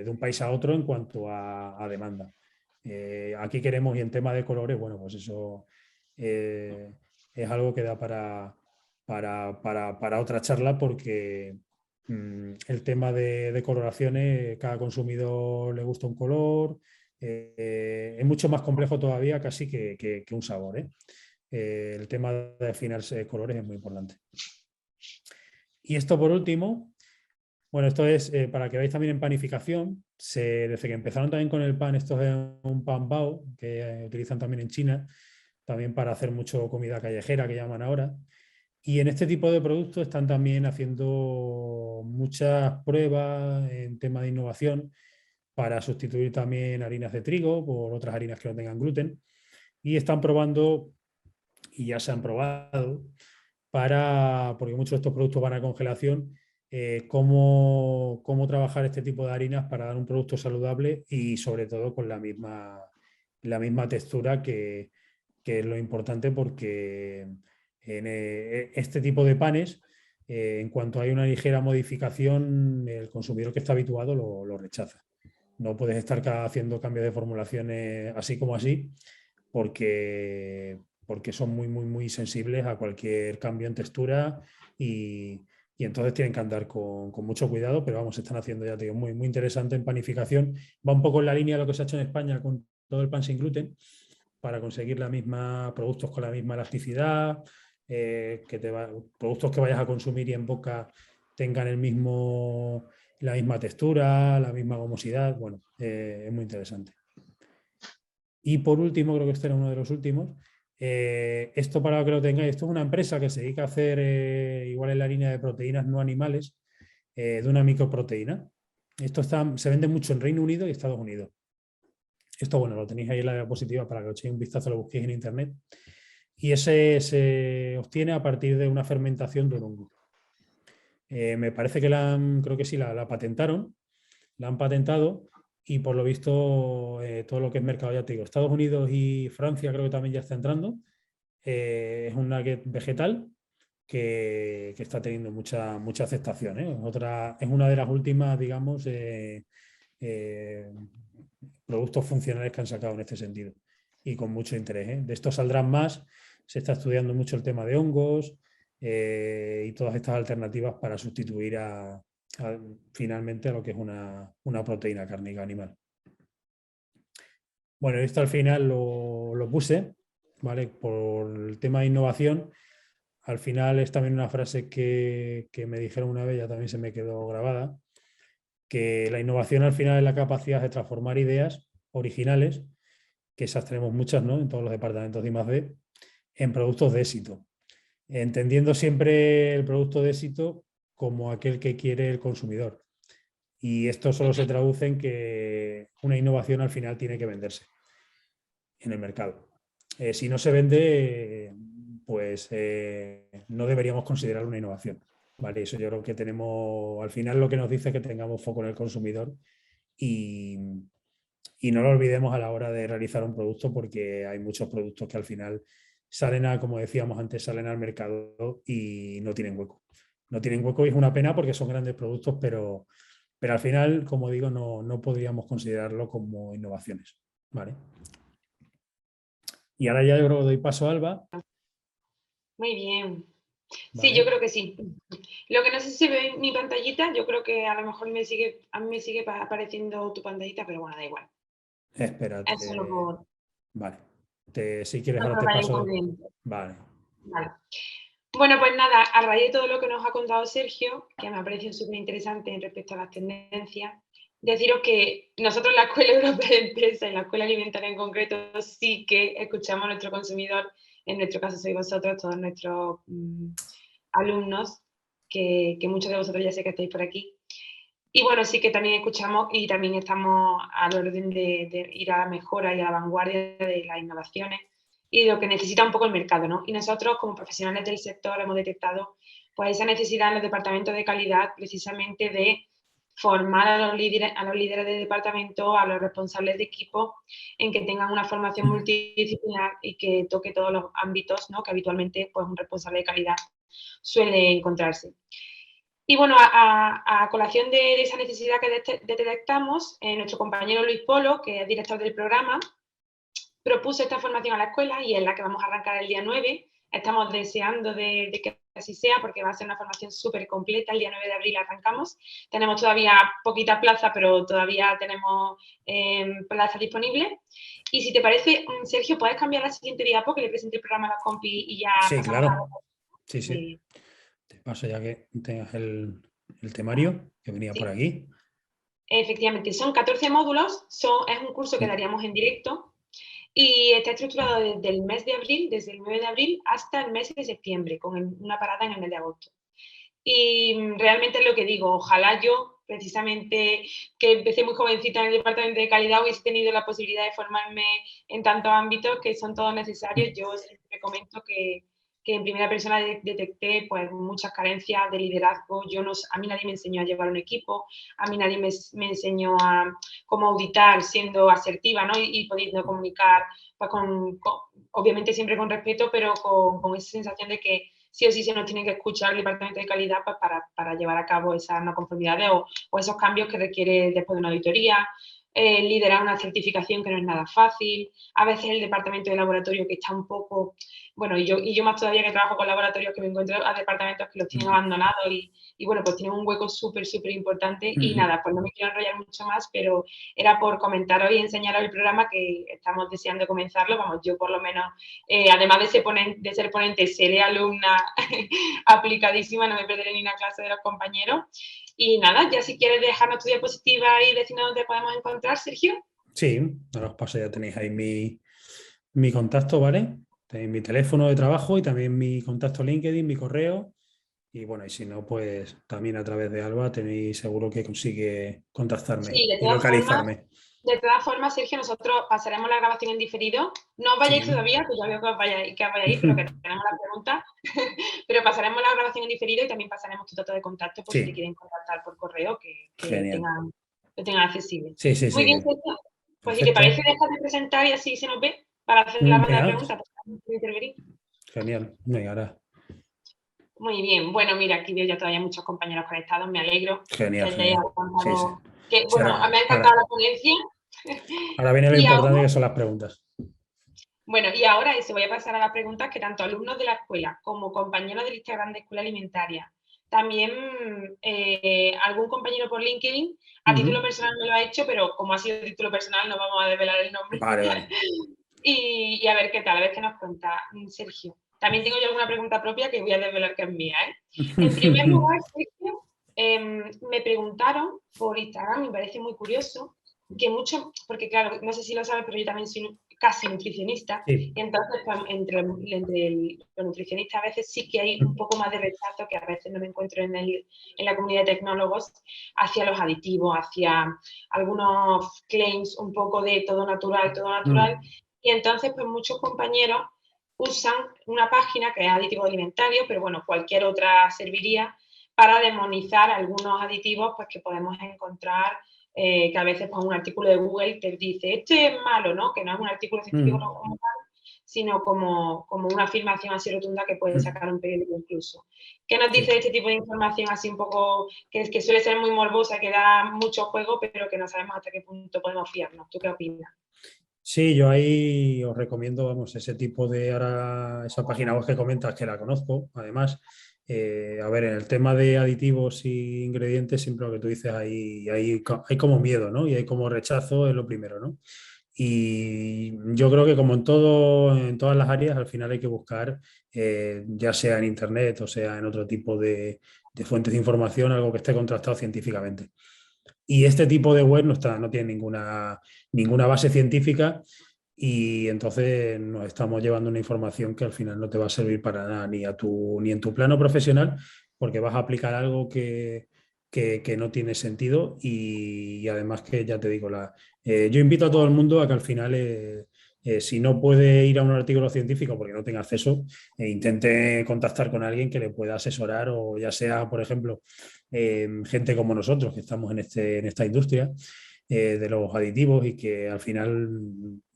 un país a otro en cuanto a demanda. Aquí queremos, y en tema de colores, bueno, pues eso es algo que da para otra charla, porque el tema de coloraciones, cada consumidor le gusta un color, es mucho más complejo todavía casi que un sabor. el tema de afinarse colores es muy importante. Y esto por último, bueno, esto es para que veáis también en panificación, desde que empezaron también con el pan, esto es un pan bao, que utilizan también en China, también para hacer mucho comida callejera, que llaman ahora. Y en este tipo de productos están también haciendo muchas pruebas en tema de innovación para sustituir también harinas de trigo por otras harinas que no tengan gluten. Y están probando, y ya se han probado, porque muchos de estos productos van a congelación, cómo trabajar este tipo de harinas para dar un producto saludable y sobre todo con la misma textura, que es lo importante, porque en este tipo de panes, en cuanto hay una ligera modificación, el consumidor que está habituado lo rechaza. No puedes estar haciendo cambios de formulaciones así como así, porque son muy sensibles a cualquier cambio en textura y entonces tienen que andar con mucho cuidado, pero vamos, están haciendo, ya te digo, muy interesante en panificación. Va un poco en la línea de lo que se ha hecho en España con todo el pan sin gluten, para conseguir productos con la misma elasticidad, productos que vayas a consumir y en boca tengan la misma textura, la misma gomosidad. Bueno, es muy interesante. Y por último, creo que este era uno de los últimos, esto para que lo tengáis, esto es una empresa que se dedica a hacer, igual en la línea de proteínas no animales, de una microproteína. Esto se vende mucho en Reino Unido y Estados Unidos. Esto, bueno, lo tenéis ahí en la diapositiva para que os echéis un vistazo, lo busquéis en internet. Y ese se obtiene a partir de una fermentación de un hongo. Me parece que creo que sí, la patentaron, la han patentado, y por lo visto todo lo que es mercado, ya te digo, Estados Unidos y Francia creo que también ya está entrando. Es un nugget vegetal que está teniendo mucha aceptación. Es una de las últimas, digamos, productos funcionales que han sacado en este sentido, y con mucho interés. De esto saldrán más. Se está estudiando mucho el tema de hongos y todas estas alternativas para sustituir finalmente a lo que es una proteína cárnica animal. Bueno, esto al final lo puse, ¿vale? Por el tema de innovación. Al final es también una frase que me dijeron una vez, ya también se me quedó grabada, que la innovación al final es la capacidad de transformar ideas originales, que esas tenemos muchas, ¿no?, en todos los departamentos de I+D, en productos de éxito, entendiendo siempre el producto de éxito como aquel que quiere el consumidor. Y esto solo se traduce en que una innovación al final tiene que venderse en el mercado. Si no se vende, pues no deberíamos considerar una innovación. Vale, eso yo creo que tenemos, al final lo que nos dice es que tengamos foco en el consumidor y no lo olvidemos a la hora de realizar un producto, porque hay muchos productos que al final como decíamos antes, salen al mercado y no tienen hueco. No tienen hueco, y es una pena porque son grandes productos, pero al final, como digo, no podríamos considerarlo como innovaciones. ¿Vale? Y ahora ya yo creo que doy paso a Alba. Muy bien. Vale. Sí, yo creo que sí. Lo que no sé si ve mi pantallita, yo creo que a lo mejor a mí me sigue apareciendo tu pantallita, pero bueno, da igual. Espérate. Es solo por... Vale. Si quieres No ahora te vaya paso. corriendo. Vale. Vale. Bueno, pues nada, a raíz de todo lo que nos ha contado Sergio, que me ha parecido súper interesante respecto a las tendencias, deciros que nosotros en la Escuela Europea de Empresa y la Escuela Alimentaria en concreto sí que escuchamos a nuestro consumidor. En nuestro caso sois vosotros, todos nuestros alumnos, que muchos de vosotros ya sé que estáis por aquí. Y bueno, sí que también escuchamos y también estamos al orden de ir a la mejora y a la vanguardia de las innovaciones y de lo que necesita un poco el mercado, ¿no? Y nosotros, como profesionales del sector, hemos detectado pues esa necesidad en los departamentos de calidad, precisamente de formar a los líderes de departamento, a los responsables de equipo, en que tengan una formación multidisciplinar y que toque todos los ámbitos, ¿no?, que habitualmente pues, un responsable de calidad suele encontrarse. Y bueno, a colación de esa necesidad que detectamos, nuestro compañero Luis Polo, que es director del programa, propuso esta formación a la escuela y es la que vamos a arrancar el día 9. Estamos deseando de que así sea, porque va a ser una formación súper completa. El día 9 de abril arrancamos. Tenemos todavía poquita plaza, pero todavía tenemos plazas disponibles. Y si te parece, Sergio, ¿puedes cambiar la siguiente diapo que le presente el programa a la compi y ya Sí, pasamos a la... claro. Sí. Te paso ya que tengas el temario que venía por aquí. Efectivamente, son 14 módulos, es un curso que daríamos en directo y está estructurado desde el mes de abril, desde el 9 de abril hasta el mes de septiembre, con una parada en el mes de agosto. Y realmente es lo que digo, ojalá yo, precisamente, que empecé muy jovencita en el departamento de calidad, hubiese tenido la posibilidad de formarme en tantos ámbitos que son todos necesarios. Yo siempre comento que en primera persona detecté pues, muchas carencias de liderazgo. A mí nadie me enseñó a llevar un equipo, a mí nadie me enseñó a cómo auditar siendo asertiva, ¿no? y pudiendo comunicar, pues, obviamente siempre con respeto, pero con esa sensación de que sí o sí se nos tiene que escuchar el departamento de calidad pues, para llevar a cabo esas no conformidades o esos cambios que requiere después de una auditoría. Liderar una certificación que no es nada fácil, a veces el departamento de laboratorio que está un poco, bueno, y yo más todavía que trabajo con laboratorios que me encuentro a departamentos que los tienen abandonados y bueno, pues tienen un hueco súper importante y nada, pues no me quiero enrollar mucho más, pero era por comentaros y enseñaros el programa que estamos deseando comenzarlo, vamos, yo por lo menos, además de ser ponente, seré alumna aplicadísima, no me perderé ni una clase de los compañeros. Y nada, ya si quieres dejarnos tu diapositiva y decirnos dónde podemos encontrar, Sergio. Sí, ahora os paso, ya tenéis ahí mi contacto, ¿vale? Tenéis mi teléfono de trabajo y también mi contacto LinkedIn, mi correo. Y bueno, y si no, pues también a través de Alba tenéis seguro que consigue contactarme Sí, y localizarme. De todas formas, Sergio, nosotros pasaremos la grabación en diferido. No os vayáis todavía, que yo veo que os vayáis, pero que tenemos la pregunta. Pero pasaremos la grabación en diferido y también pasaremos tu dato de contacto por si te quieren contactar por correo, que lo tengan accesible. Sí. Muy bien, Sergio. Pues si te Perfecto. parece, dejar de presentar y así se nos ve para hacer la ronda de preguntas. Genial. Venga, ahora. Muy bien, bueno, mira, aquí veo ya todavía muchos compañeros conectados, me alegro. Genial. Bueno, me ha encantado la ponencia. Ahora viene lo importante que son las preguntas. Bueno, y ahora se voy a pasar a las preguntas que tanto alumnos de la escuela como compañeros del Instagram de Escuela Alimentaria, también algún compañero por LinkedIn, a título personal me lo ha hecho, pero como ha sido título personal no vamos a desvelar el nombre. Vale. y a ver qué tal, a ver qué nos cuenta Sergio. También tengo yo alguna pregunta propia que voy a desvelar que es mía, ¿eh? En primer lugar, Sergio, me preguntaron por Instagram, me parece muy curioso, que mucho, porque claro, no sé si lo sabes, pero yo también soy casi nutricionista, y entonces pues, entre los nutricionistas a veces sí que hay un poco más de rechazo que a veces no me encuentro en la comunidad de tecnólogos hacia los aditivos, hacia algunos claims un poco de todo natural, y entonces pues muchos compañeros usan una página que es aditivo alimentario, pero bueno, cualquier otra serviría para demonizar algunos aditivos pues, que podemos encontrar, que a veces pues, un artículo de Google te dice, este es malo, ¿no? Que no es un artículo científico como tal, sino como una afirmación así rotunda que puede sacar un periódico incluso. ¿Qué nos dice este tipo de información así un poco, que suele ser muy morbosa, que da mucho juego, pero que no sabemos hasta qué punto podemos fiarnos? ¿Tú qué opinas? Sí, yo ahí os recomiendo, vamos, ese tipo de, ahora, esa página web que comentas, que la conozco, además. A ver, en el tema de aditivos y ingredientes, siempre lo que tú dices, hay como miedo, ¿no? Y hay como rechazo, es lo primero, ¿no? Y yo creo que como en todas las áreas, al final hay que buscar, ya sea en Internet o sea en otro tipo de fuentes de información, algo que esté contrastado científicamente. Y este tipo de web no tiene ninguna base científica y entonces nos estamos llevando una información que al final no te va a servir para nada, ni en tu plano profesional, porque vas a aplicar algo que no tiene sentido y además que ya te digo, yo invito a todo el mundo a que al final, si no puede ir a un artículo científico porque no tenga acceso, intente contactar con alguien que le pueda asesorar o ya sea, por ejemplo, gente como nosotros que estamos en esta industria de los aditivos y que al final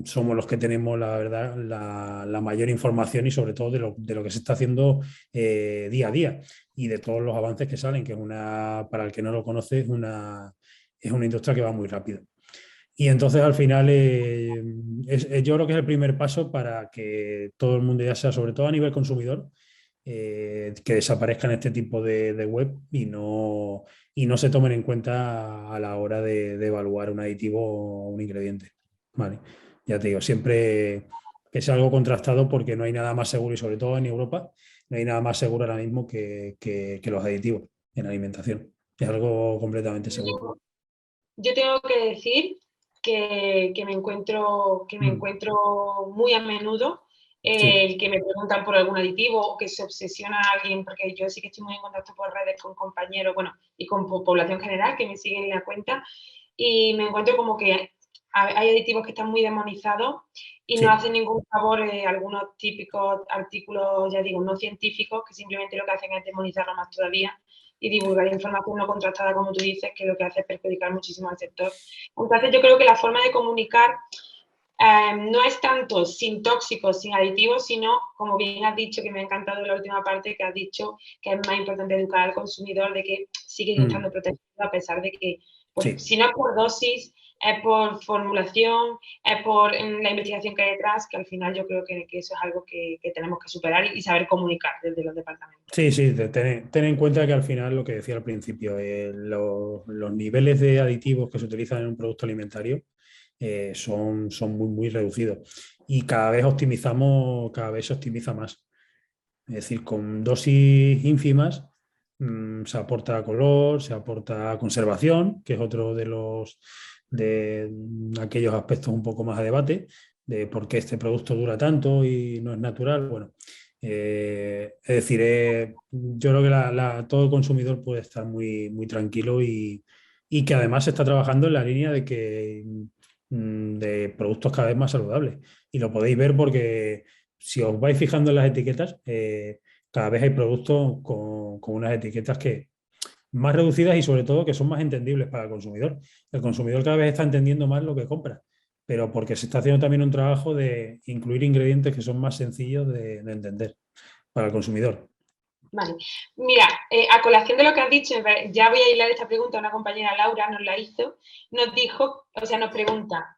somos los que tenemos, la verdad, la mayor información y sobre todo de lo que se está haciendo día a día y de todos los avances que salen, que es para el que no lo conoce, es una industria que va muy rápido. Y entonces al final yo creo que es el primer paso para que todo el mundo, ya sea sobre todo a nivel consumidor, que desaparezcan este tipo de web y no se tomen en cuenta a la hora de evaluar un aditivo o un ingrediente. Vale. Ya te digo, siempre que sea algo contrastado porque no hay nada más seguro y sobre todo en Europa no hay nada más seguro ahora mismo que los aditivos en alimentación. Es algo completamente seguro. Yo tengo que decir que me encuentro muy a menudo Sí, el que me preguntan por algún aditivo o que se obsesiona a alguien, porque yo sí que estoy muy en contacto por redes con compañeros, bueno, y con población general que me siguen en la cuenta, y me encuentro como que hay aditivos que están muy demonizados y no sí, hacen ningún favor algunos típicos artículos, ya digo, no científicos, que simplemente lo que hacen es demonizarlo más todavía y divulgar información no contrastada, como tú dices, que lo que hace es perjudicar muchísimo al sector. Entonces, yo creo que la forma de comunicar no es tanto sin tóxicos, sin aditivos, sino, como bien has dicho, que me ha encantado la última parte que has dicho, que es más importante educar al consumidor de que siguen estando protegidos a pesar de que, pues, sí. si no es por dosis, es por formulación, es por la investigación que hay detrás, que al final yo creo que eso es algo que tenemos que superar y saber comunicar desde los departamentos. Sí, sí, ten en cuenta que al final lo que decía al principio, los niveles de aditivos que se utilizan en un producto alimentario son muy, muy reducidos y cada vez se optimiza más. Es decir, con dosis ínfimas se aporta color, se aporta conservación, que es otro de aquellos aspectos un poco más a debate, de por qué este producto dura tanto y no es natural. Bueno, es decir, yo creo que todo el consumidor puede estar muy, muy tranquilo y que además se está trabajando en la línea de productos cada vez más saludables. Y lo podéis ver porque si os vais fijando en las etiquetas, cada vez hay productos con unas etiquetas que más reducidas y sobre todo que son más entendibles para el consumidor. El consumidor cada vez está entendiendo más lo que compra, pero porque se está haciendo también un trabajo de incluir ingredientes que son más sencillos de entender para el consumidor. Vale. Mira, a colación de lo que has dicho, ya voy a hilar esta pregunta, una compañera Laura nos la hizo, nos dijo, o sea, nos pregunta,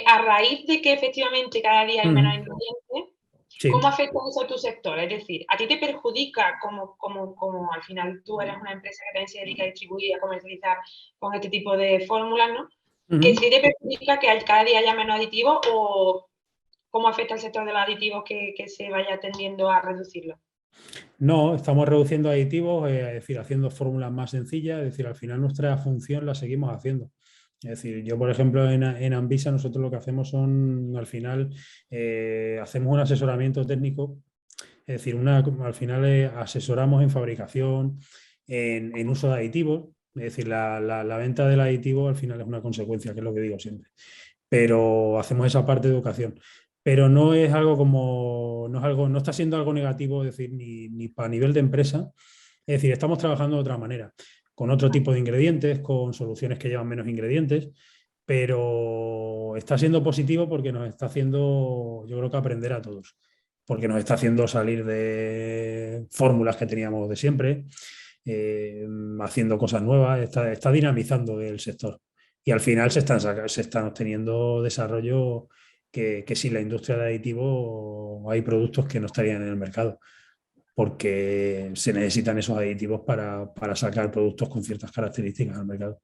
a raíz de que efectivamente cada día hay menos ingredientes, Sí. ¿cómo afecta eso a tu sector? Es decir, ¿a ti te perjudica como al final tú eres una empresa que también se dedica a distribuir y a comercializar con este tipo de fórmulas, ¿no? ¿Que sí te perjudica que cada día haya menos aditivos o cómo afecta al sector de los aditivos que se vaya tendiendo a reducirlo? No, estamos reduciendo aditivos, es decir, haciendo fórmulas más sencillas, es decir, al final nuestra función la seguimos haciendo. Es decir, yo, por ejemplo, en Anvisa nosotros lo que hacemos son, al final, hacemos un asesoramiento técnico, es decir, al final asesoramos en fabricación, en uso de aditivos, es decir, la venta del aditivo al final es una consecuencia, que es lo que digo siempre, pero hacemos esa parte de educación. Pero no es algo como, no es algo, no está siendo algo negativo, es decir, ni para nivel de empresa. Es decir, estamos trabajando de otra manera, con otro tipo de ingredientes, con soluciones que llevan menos ingredientes, pero está siendo positivo porque nos está haciendo, yo creo que aprender a todos, porque nos está haciendo salir de fórmulas que teníamos de siempre, haciendo cosas nuevas, está dinamizando el sector. Y al final se están obteniendo desarrollo que sin la industria de aditivos hay productos que no estarían en el mercado, porque se necesitan esos aditivos para sacar productos con ciertas características al mercado.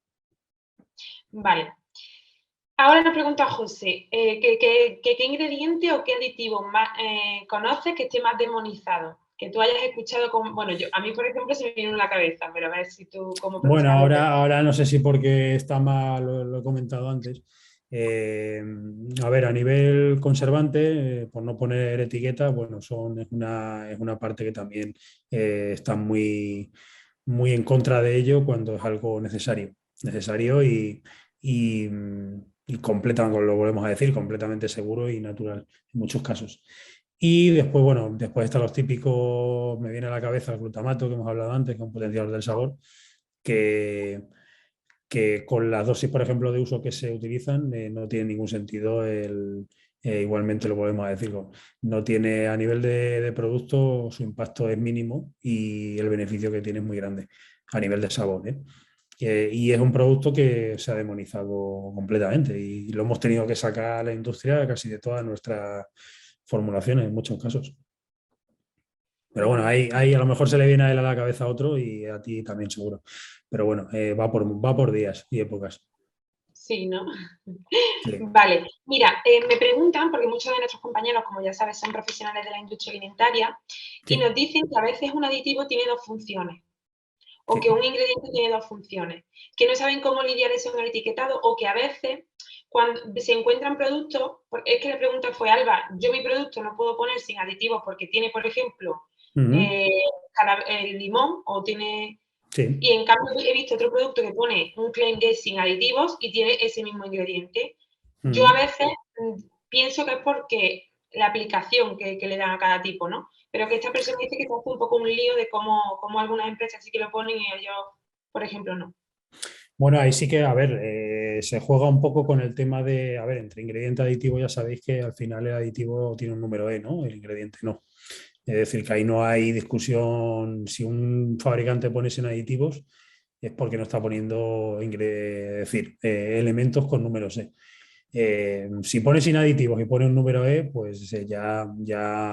Vale. Ahora nos pregunta José, ¿qué ingrediente o qué aditivo más, conoces que esté más demonizado? Que tú hayas escuchado como, bueno, a mí por ejemplo se me viene en la cabeza, pero a ver si tú como Bueno, profesional lo ves. ahora no sé si porque está mal, lo he comentado antes. Eh, a ver, a nivel conservante, por no poner etiqueta, bueno, es una parte que también está muy, muy en contra de ello cuando es algo necesario y, y lo volvemos a decir, completamente seguro y natural en muchos casos. Y después, bueno, después están los típicos, me viene a la cabeza el glutamato que hemos hablado antes, que es un potenciador del sabor, que, que con las dosis, por ejemplo, de uso que se utilizan, no tiene ningún sentido igualmente lo podemos decir, no tiene a nivel de producto, su impacto es mínimo y el beneficio que tiene es muy grande a nivel de sabor, ¿eh? Y es un producto que se ha demonizado completamente y lo hemos tenido que sacar a la industria casi de todas nuestras formulaciones en muchos casos. Pero bueno, ahí a lo mejor se le viene a él a la cabeza a otro y a ti también seguro. Pero bueno, va por días y épocas. Sí, ¿no? Sí, Vale, mira, me preguntan, porque muchos de nuestros compañeros, como ya sabes, son profesionales de la industria alimentaria, y nos sí, dicen que a veces un aditivo tiene dos funciones, o que sí. un ingrediente tiene dos funciones, que no saben cómo lidiar eso en el etiquetado, o que a veces cuando se encuentran productos, es que la pregunta fue, Alba, yo mi producto no puedo poner sin aditivos porque tiene, por ejemplo, Ujú, eh, el limón o tiene... sí. Y en cambio he visto otro producto que pone un claim de sin aditivos y tiene ese mismo ingrediente. Yo a Ujú. veces pienso que es porque la aplicación que le dan a cada tipo, ¿no? Pero que esta persona dice que se hace un poco un lío de cómo algunas empresas sí que lo ponen y ellos, por ejemplo, no. Bueno, ahí sí que, a ver, se juega un poco con el tema de, a ver, entre ingrediente y aditivo ya sabéis que al final el aditivo tiene un número E, ¿no? El ingrediente no. Es decir, que ahí no hay discusión. Si un fabricante pone sin aditivos, es porque no está poniendo elementos con números E. Si pone sin aditivos y pone un número E, pues ya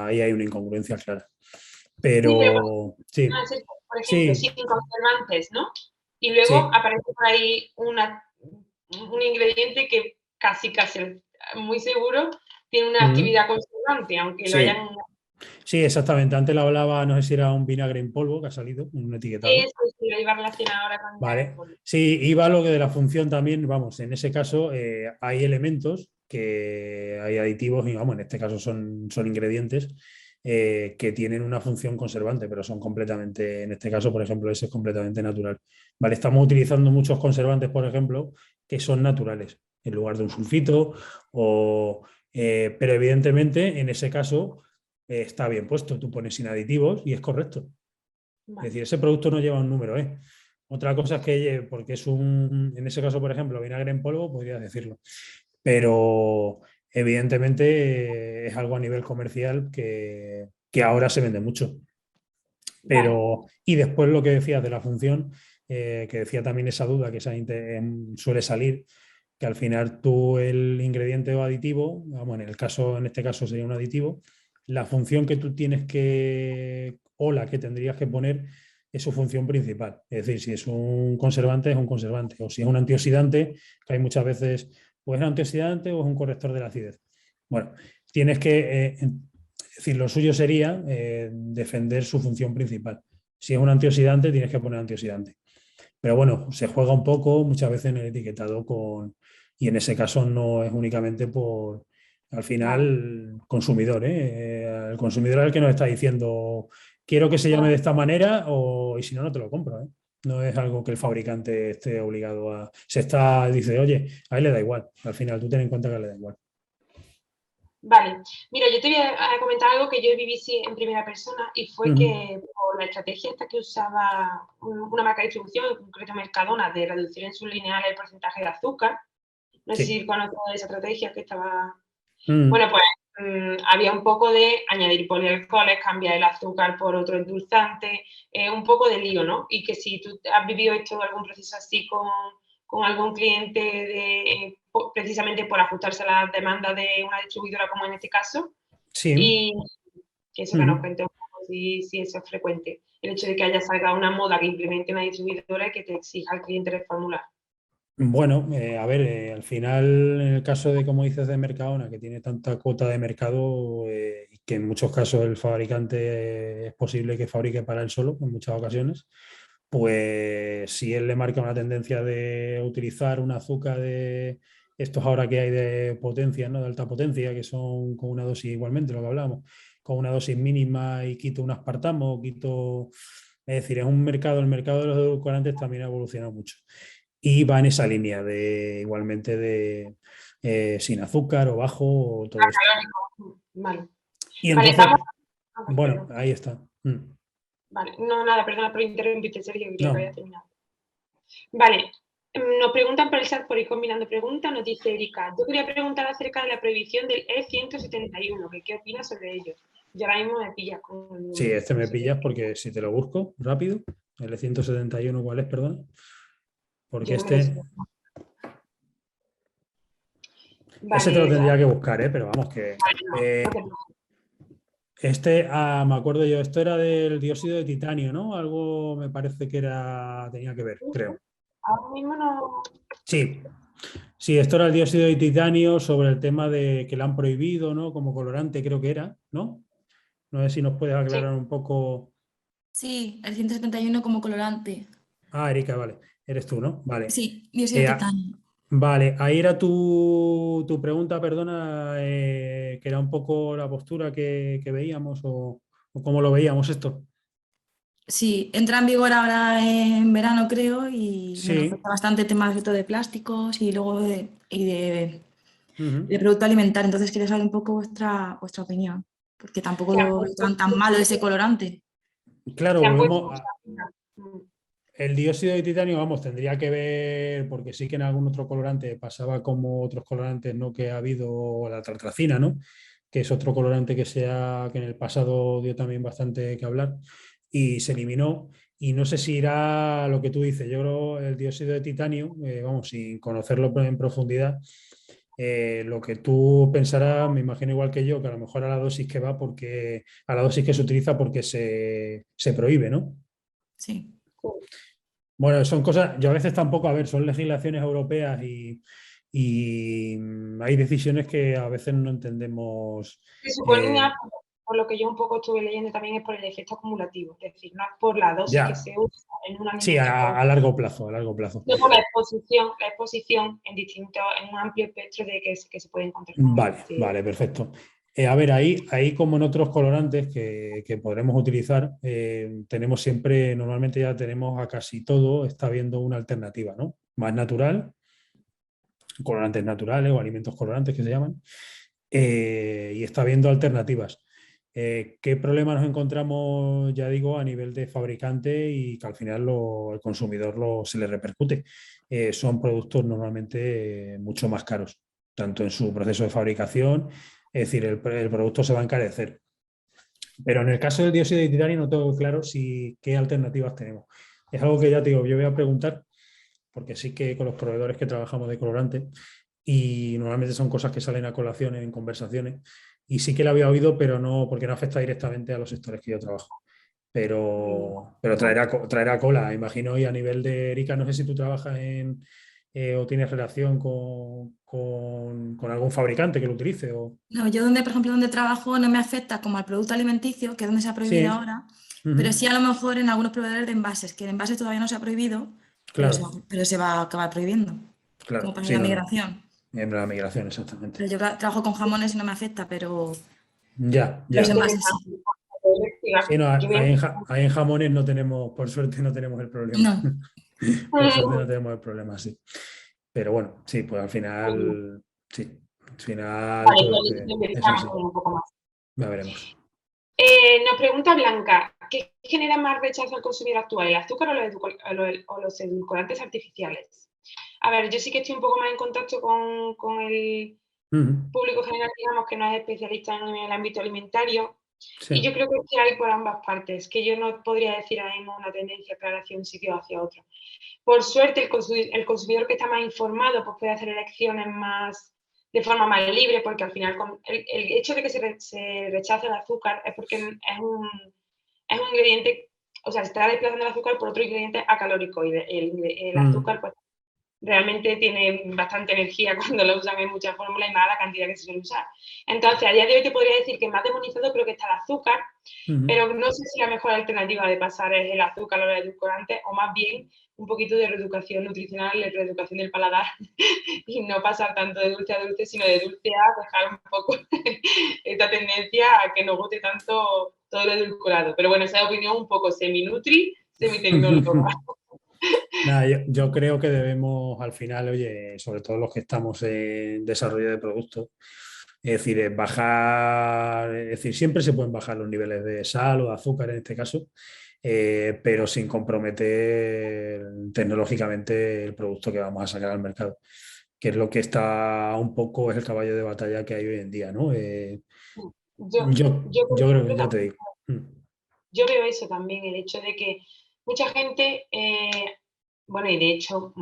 ahí hay una incongruencia clara. Sí, pero Pero sí, por ejemplo, sí, sin conservantes, ¿no? Y luego sí. aparece por ahí un ingrediente que casi, muy seguro tiene una Ujú, actividad conservante, aunque lo sí, hayan... sí, exactamente. Antes la hablaba, no sé si era un vinagre en polvo que ha salido, un etiquetado. Eso sí, lo iba relacionado ahora con vinagre en Vale. polvo. Sí, iba lo que de la función también, vamos, en ese caso hay elementos que hay aditivos y vamos, en este caso son ingredientes que tienen una función conservante, pero son completamente, en este caso, por ejemplo, ese es completamente natural. Vale, estamos utilizando muchos conservantes, por ejemplo, que son naturales, en lugar de un sulfito, pero evidentemente en ese caso está bien puesto, tú pones sin aditivos y es correcto. Es Vale, decir, ese producto no lleva un número E. Otra cosa es que, porque en ese caso, por ejemplo, vinagre en polvo, podrías decirlo. Pero evidentemente es algo a nivel comercial que ahora se vende mucho. vale, Y después lo que decías de la función, que decía también esa duda que suele salir, que al final tú el ingrediente o aditivo, vamos, en este caso sería un aditivo, la función que tú tienes o la que tendrías que poner es su función principal. Es decir, si es un conservante, es un conservante, o si es un antioxidante, que hay muchas veces, o es un antioxidante o es un corrector de la acidez. Bueno, tienes que, es decir, lo suyo sería defender su función principal. Si es un antioxidante, tienes que poner antioxidante. Pero bueno, se juega un poco muchas veces en el etiquetado y en ese caso no es únicamente al vale. final, consumidor, ¿eh? El consumidor es el que nos está diciendo, quiero que se llame de Bueno, esta manera y si no, no te lo compro, ¿eh? No es algo que el fabricante esté obligado a... Dice, oye, a él le da igual. Al final, tú ten en cuenta que le da igual. vale. Mira, yo te voy a comentar algo que yo viví sí, en primera persona y fue Ujú. que por la estrategia esta que usaba una marca de distribución, en concreto Mercadona, de reducir en sus lineales el porcentaje de azúcar, no sé si Sí. conoces esa estrategia que estaba... Mm, Bueno, pues había un poco de añadir polialcoholes, cambiar el azúcar por otro endulzante, un poco de lío, ¿no? Y que si tú has vivido esto algún proceso así con algún cliente precisamente por ajustarse a las demandas de una distribuidora como en este caso, sí. y que eso que nos Ujú. cuente un poco si eso es frecuente. El hecho de que haya salga una moda que implemente una distribuidora y que te exija al cliente reformular. Bueno, a ver, al final, en el caso de, como dices, de Mercadona, que tiene tanta cuota de mercado y que en muchos casos el fabricante es posible que fabrique para él solo, en muchas ocasiones, pues si él le marca una tendencia de utilizar un azúcar de estos ahora que hay de potencia, ¿no? De alta potencia, que son con una dosis igualmente, lo que hablamos, con una dosis mínima y quito un aspartamo, quito... Es decir, es un mercado, el mercado de los edulcorantes también ha evolucionado mucho y va en esa línea de igualmente de sin azúcar o bajo o todo esto. Vale. Y Vale, vamos. entonces, bueno, Perdón. ahí está. Vale, no, nada, perdona por interrumpirte, Sergio, quería que había No, terminado. Vale, nos preguntan por el chat, por ir combinando preguntas, nos dice Erika, yo quería preguntar acerca de la prohibición del E171, que qué opinas sobre ello. Yo ahora mismo me pillas con el sí, número, este no me sé qué. pillas porque si te lo busco rápido, el 171, ¿cuál es? Perdón. Porque Yo no me lo sé. ese te lo Vale, tendría que buscar, ¿eh? Pero vamos que vale, no, no te preocupes. Me acuerdo yo, esto era del dióxido de titanio, ¿no? Algo me parece que tenía que ver, creo. Ahora mismo no. Sí, sí, esto era el dióxido de titanio sobre el tema de que lo han prohibido, ¿no? Como colorante creo que era, ¿no? No sé si nos puedes Sí, aclarar un poco. Sí, el 171 como colorante. Ah, Erika, vale, eres tú, ¿no? Vale. Sí, dióxido de Eh, titanio. vale, ahí era tu pregunta, perdona, que era un poco la postura que veíamos o cómo lo veíamos esto. Sí, entra en vigor ahora en verano, creo, y bueno, Sí. afecta bastante temas sobre todo de plásticos y luego Ujú. de producto alimentario. Entonces quería saber un poco vuestra opinión, porque tampoco se han lo veo puesto tan malo ese colorante. Claro, se han puesto volvemos muchas a, pilas. Mm. el dióxido de titanio, vamos, tendría que ver, porque sí que en algún otro colorante pasaba como otros colorantes, ¿no? Que ha habido la tartracina, ¿no? Que es otro colorante que en el pasado dio también bastante que hablar y se eliminó. Y no sé si irá lo que tú dices. Yo creo el dióxido de titanio, vamos, sin conocerlo en profundidad, lo que tú pensarás, me imagino igual que yo, que a lo mejor a la dosis que va, porque a la dosis que se utiliza porque se prohíbe, ¿no? Sí. Bueno, son cosas, yo a veces tampoco, a ver, son legislaciones europeas y hay decisiones que a veces no entendemos. Se eh, suponía, por lo que yo un poco estuve leyendo también, es por el efecto acumulativo, es decir, no es por la dosis que ya, se usa en un sí, alimento, a largo plazo, a largo plazo. sino por la exposición en distintos, en un amplio espectro de que se puede encontrar con Vale, este. vale, perfecto. A ver, ahí como en otros colorantes que podremos utilizar, tenemos siempre, normalmente ya tenemos a casi todo, está habiendo una alternativa, ¿no? Más natural, colorantes naturales o alimentos colorantes que se llaman, y está habiendo alternativas. ¿Qué problema nos encontramos, ya digo, a nivel de fabricante y que al final el consumidor se le repercute? Son productos normalmente mucho más caros, tanto en su proceso de fabricación, es decir, el producto se va a encarecer. Pero en el caso del dióxido de titanio no tengo claro qué alternativas tenemos. Es algo que ya te digo, yo voy a preguntar, porque sí que con los proveedores que trabajamos de colorante, y normalmente son cosas que salen a colación en conversaciones, y sí que la había oído, pero no, porque no afecta directamente a los sectores que yo trabajo. Pero traerá cola, imagino, y a nivel de Erika, no sé si tú trabajas o tienes relación con algún fabricante que lo utilice. No, yo donde, por ejemplo, donde trabajo no me afecta como al producto alimenticio, que es donde se ha prohibido Sí, ahora, pero ujú, sí a lo mejor en algunos proveedores de envases, que el envase todavía no se ha prohibido, claro, pero se va a acabar prohibiendo, como claro, para sí, la no, no, migración. miembro de la migración, exactamente. Pero yo trabajo con jamones y no me afecta, pero Ya, los ya. envases sí. Interesante. Voy a investigar. Sí, no, Yo voy a ahí en jamones no tenemos, por suerte no tenemos el problema. No, Por suerte investigar. no tenemos el problema, sí. Pero bueno, sí, pues al final, sí, al final Vale, todo pues lo es investigamos así. un poco más. Ya veremos. Nos pregunta Blanca, ¿qué genera más rechazo al consumidor actual, el azúcar o los edulcorantes artificiales? A ver, yo sí que estoy un poco más en contacto con el Ujú, público general, digamos, que no es especialista en el ámbito alimentario, sí, y yo creo que hay por ambas partes, que yo no podría decir ahora mismo una tendencia clara hacia un sitio o hacia otro. Por suerte, el consumidor que está más informado pues puede hacer elecciones de forma más libre, porque al final el hecho de que se rechace el azúcar es porque es un ingrediente, o sea, se está desplazando el azúcar por otro ingrediente acalórico, y el mm, azúcar pues realmente tiene bastante energía cuando lo usan en muchas fórmulas y más la cantidad que se suele usar. Entonces, a día de hoy te podría decir que más demonizado creo que está el azúcar, ujú. pero no sé si la mejor alternativa de pasar es el azúcar o los edulcorantes, o más bien un poquito de reeducación nutricional, de reeducación del paladar, y no pasar tanto de dulce a dulce, sino de dulce a dejar un poco esta tendencia a que nos guste tanto todo lo edulcorado. Pero bueno, esa opinión un poco semi-nutri, semi-tecnóloga. Nada, yo creo que debemos al final, oye, sobre todo los que estamos en desarrollo de productos, es decir, bajar, es decir, siempre se pueden bajar los niveles de sal o de azúcar en este caso, pero sin comprometer tecnológicamente el producto que vamos a sacar al mercado, que es lo que está un poco, es el caballo de batalla que hay hoy en día, ¿no? Yo creo que ya te digo. Yo veo eso también, el hecho de que mucha gente, bueno, y de hecho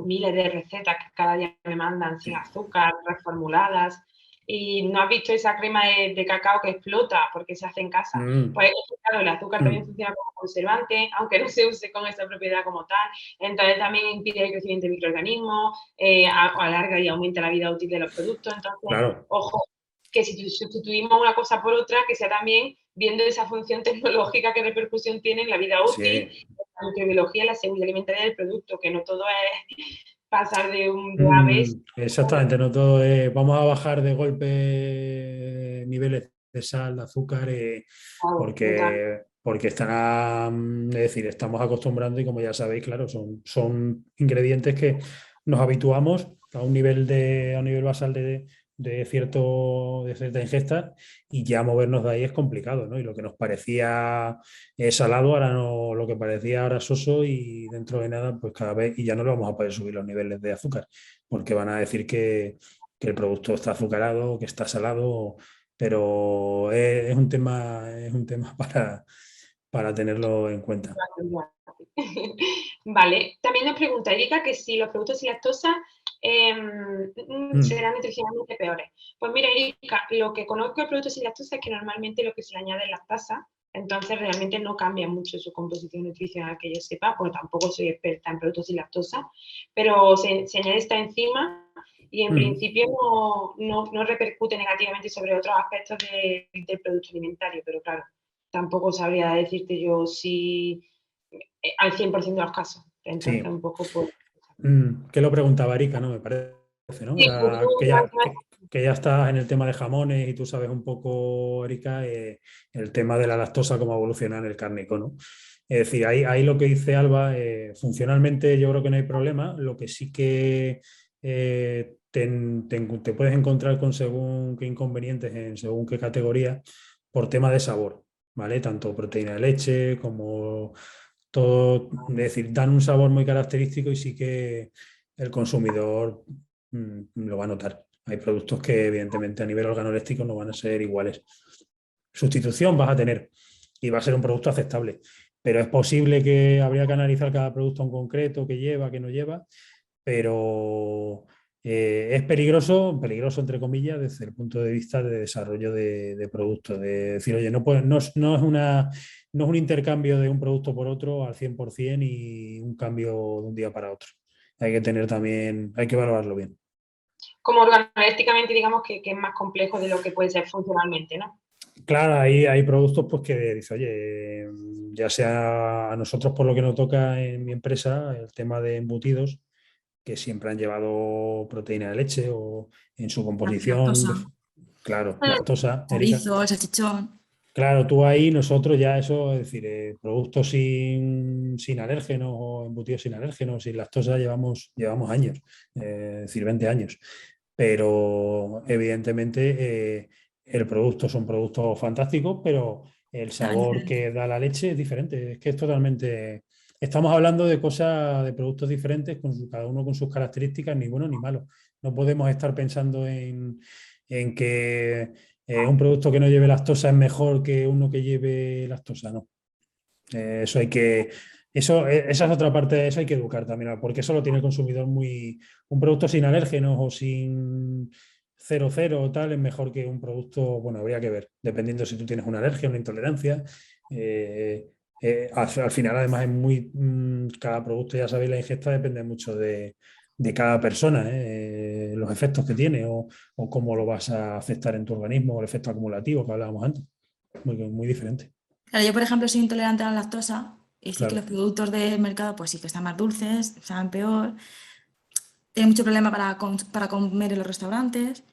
miles de recetas que cada día me mandan sin azúcar, reformuladas, y no has visto esa crema de cacao que explota porque se hace en casa. Pues claro, el azúcar también funciona como conservante, aunque no se use con esa propiedad como tal. Entonces también impide el crecimiento de microorganismos, alarga y aumenta la vida útil de los productos. Entonces, Claro. ojo, que si sustituimos una cosa por otra, que sea también viendo esa función tecnológica, qué repercusión tiene en la vida útil, Sí. la microbiología, la seguridad alimentaria del producto, que no todo es pasar de A a B. Exactamente, no todo es, vamos a bajar de golpe niveles de sal, de azúcar, porque están, es decir, estamos acostumbrando y como ya sabéis, claro, son ingredientes que nos habituamos a un nivel a un nivel basal de cierta ingesta y ya movernos de ahí es complicado, ¿no? Y lo que nos parecía salado, ahora no, lo que parecía ahora soso y dentro de nada, pues cada vez, y ya no le vamos a poder subir los niveles de azúcar porque van a decir que el producto está azucarado, que está salado, pero es un tema para tenerlo en cuenta. Vale, también nos pregunta Erika que si los productos sin lactosa serán nutricionalmente peores. Pues mira, Erika, lo que conozco de productos sin lactosa es que normalmente lo que se le añade es lactasa, entonces realmente no cambia mucho su composición nutricional que yo sepa, porque tampoco soy experta en productos sin lactosa, pero se añade esta enzima y en principio no repercute negativamente sobre otros aspectos del producto alimentario, pero claro, tampoco sabría decirte yo si al 100% de los casos. Entonces, Sí. un poco por... Que lo preguntaba Erika, ¿no? Me parece, ¿no? Sí, Era que ya estás en el tema de jamones y tú sabes un poco, Erika, el tema de la lactosa, cómo evoluciona en el cárnico, ¿no? Es decir, ahí lo que dice Alba, funcionalmente yo creo que no hay problema, lo que sí que te puedes encontrar con según qué inconvenientes en según qué categoría por tema de sabor, ¿vale? Tanto proteína de leche como todo, es decir, dan un sabor muy característico y sí que el consumidor lo va a notar. Hay productos que evidentemente a nivel organoléctico no van a ser iguales. Sustitución vas a tener y va a ser un producto aceptable, pero es posible que habría que analizar cada producto en concreto, qué lleva, qué no lleva, pero es peligroso entre comillas, desde el punto de vista de desarrollo de productos. De decir, oye, no es un intercambio de un producto por otro al 100% y un cambio de un día para otro. Hay que tener también, hay que valorarlo bien. Como organolépticamente, digamos que es más complejo de lo que puede ser funcionalmente, ¿no? Claro, hay productos pues que dice, oye, ya sea a nosotros por lo que nos toca en mi empresa, el tema de embutidos, que siempre han llevado proteína de leche o en su composición, Lactosa, claro, lactosa, Erika. chorizo, el salchichón. Claro, tú ahí, nosotros ya eso, es decir, productos sin alérgenos o embutidos sin alérgenos, sin lactosa, llevamos años, es decir, 20 años. Pero evidentemente el producto son productos fantásticos, pero el sabor que da la leche es diferente, es que es totalmente... Estamos hablando de cosas, de productos diferentes, cada uno con sus características, ni bueno ni malo. No podemos estar pensando en que un producto que no lleve lactosa es mejor que uno que lleve lactosa, no. Eso hay que. Esa es otra parte, eso hay que educar también, porque eso lo tiene el consumidor muy. Un producto sin alérgenos o sin 0,0 o tal es mejor que un producto, bueno, habría que ver, dependiendo si tú tienes una alergia, una intolerancia. Al final, además, es muy. Cada producto, ya sabéis, la ingesta depende mucho de cada persona, los efectos que tiene o cómo lo vas a afectar en tu organismo, o el efecto acumulativo que hablábamos antes. Muy diferente. Claro, yo, por ejemplo, soy intolerante a la lactosa y sí que Claro. los productos del mercado, pues sí que están más dulces, saben peor. Tengo mucho problema para comer en los restaurantes.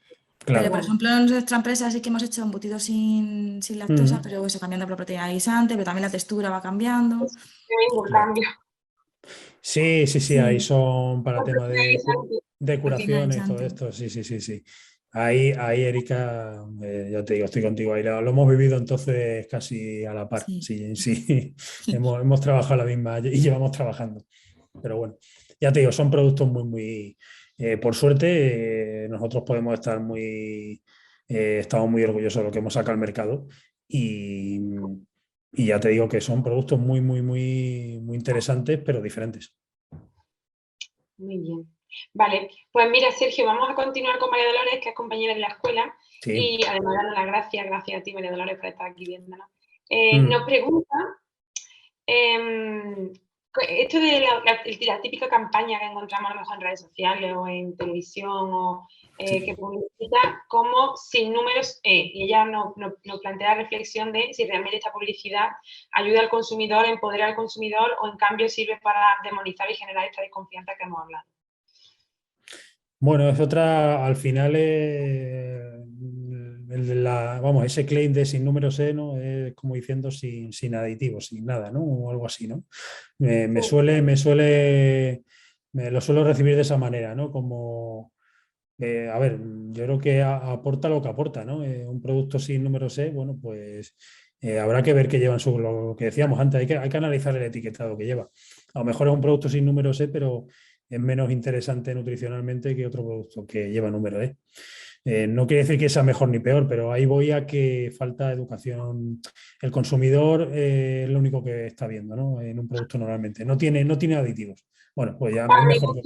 Pero, por Claro. ejemplo, en nuestra empresa sí que hemos hecho embutidos sin lactosa, pero eso cambiando por proteína guisante, pero también la textura va cambiando. Tremendo Claro. cambio. Sí, ahí Sí, son para tema de proteína curaciones, todo guisante. esto. Sí. Ahí, Erika, ya te digo, estoy contigo. Ahí lo hemos vivido entonces casi a la par. Sí. Sí. Hemos trabajado la misma y llevamos trabajando. Pero bueno, ya te digo, son productos muy. Por suerte, nosotros podemos estar estamos muy orgullosos de lo que hemos sacado al mercado y ya te digo que son productos muy interesantes, pero diferentes. Muy bien. Vale, pues mira, Sergio, vamos a continuar con María Dolores, que es compañera de la escuela, Sí. y además darle las gracias a ti, María Dolores, por estar aquí viéndonos. Mm. Nos pregunta, esto de la típica campaña que encontramos a lo mejor en redes sociales o en televisión, o que publicita como sin números y ella nos plantea la reflexión de si realmente esta publicidad ayuda al consumidor, empodera al consumidor, o en cambio sirve para demonizar y generar esta desconfianza que hemos hablado. Bueno, es otra, al final, vamos, ese claim de sin números E, ¿no? Es como diciendo sin aditivos, sin nada, ¿no? O algo así, ¿no? Me lo suelo recibir de esa manera, ¿no? Como, a ver, yo creo que aporta lo que aporta, ¿no? Un producto sin números E, bueno, pues habrá que ver qué llevan lo que decíamos antes, hay que analizar el etiquetado que lleva. A lo mejor es un producto sin números E, pero es menos interesante nutricionalmente que otro producto que lleva número E. No quiere decir que sea mejor ni peor, pero ahí voy a que falta educación. El consumidor es lo único que está viendo, ¿no? En un producto normalmente. No tiene aditivos. Bueno, pues ya es mejor.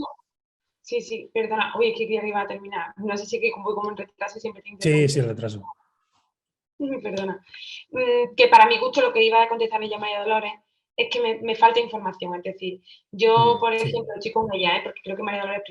Sí, perdona. Oye, que iba a terminar. No sé si que voy como en retraso, siempre te interrumpo. Sí, el retraso. Perdona. Que para mi gusto lo que iba a contestar ella, María Dolores, es que me falta información. Es decir, yo, por ejemplo, estoy con ella, porque creo que María Dolores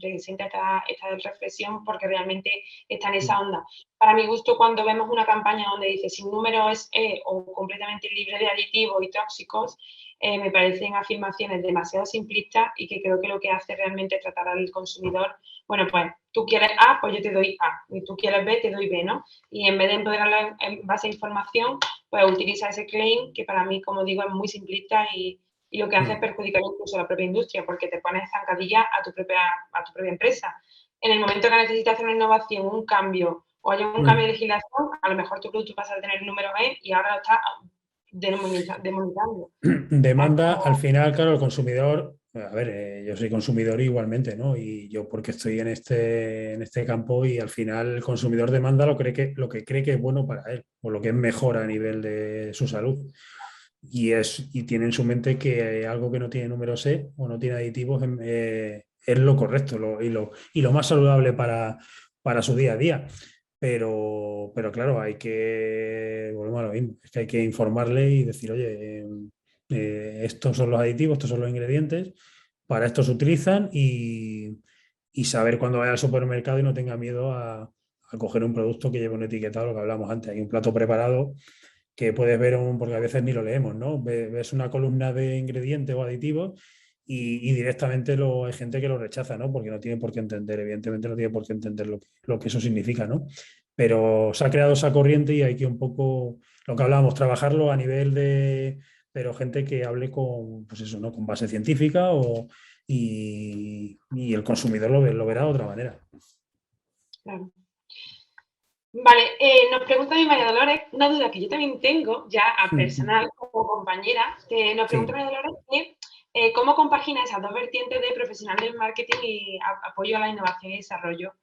presenta esta reflexión porque realmente está en esa onda. Para mi gusto, cuando vemos una campaña donde dice sin números o completamente libre de aditivos y tóxicos, me parecen afirmaciones demasiado simplistas y que creo que lo que hace realmente es tratar al consumidor, bueno, pues tú quieres A, pues yo te doy A, y tú quieres B, te doy B, ¿no? Y en vez de empoderarla en base a información, pues utiliza ese claim que para mí, como digo, es muy simplista y lo que hace es perjudicar incluso a la propia industria, porque te pones zancadilla a tu propia empresa. En el momento que necesitas hacer una innovación, un cambio, o haya un cambio de legislación, a lo mejor tu producto pasa a tener el número E y ahora lo está demonizando. Demanda, al final, claro, el consumidor, a ver, yo soy consumidor igualmente, ¿no? Y yo porque estoy en este campo, y al final el consumidor demanda lo que cree que es bueno para él, o lo que es mejor a nivel de su salud. Y tiene en su mente que algo que no tiene números E o no tiene aditivos es lo correcto y lo más saludable para su día a día. Pero claro, volvemos a lo mismo, es que hay que informarle y decir, oye, estos son los aditivos, estos son los ingredientes, para esto se utilizan, y saber cuando vaya al supermercado y no tenga miedo a coger un producto que lleve un etiquetado, lo que hablamos antes. Hay un plato preparado que puedes ver, porque a veces ni lo leemos, ¿no? Ves una columna de ingredientes o aditivos y directamente hay gente que lo rechaza, ¿no? Porque no tiene por qué entender, evidentemente no tiene por qué entender lo que eso significa, ¿no? Pero se ha creado esa corriente y hay que un poco, lo que hablábamos, trabajarlo a nivel pero gente que hable con, pues eso, ¿no? Con base científica, y el consumidor lo verá de otra manera. Claro. Vale, nos pregunta mi María Dolores, una duda que yo también tengo, ya a personal como compañera, que nos pregunta María Dolores que cómo compagina esas dos vertientes de profesional del marketing y apoyo a la innovación y desarrollo.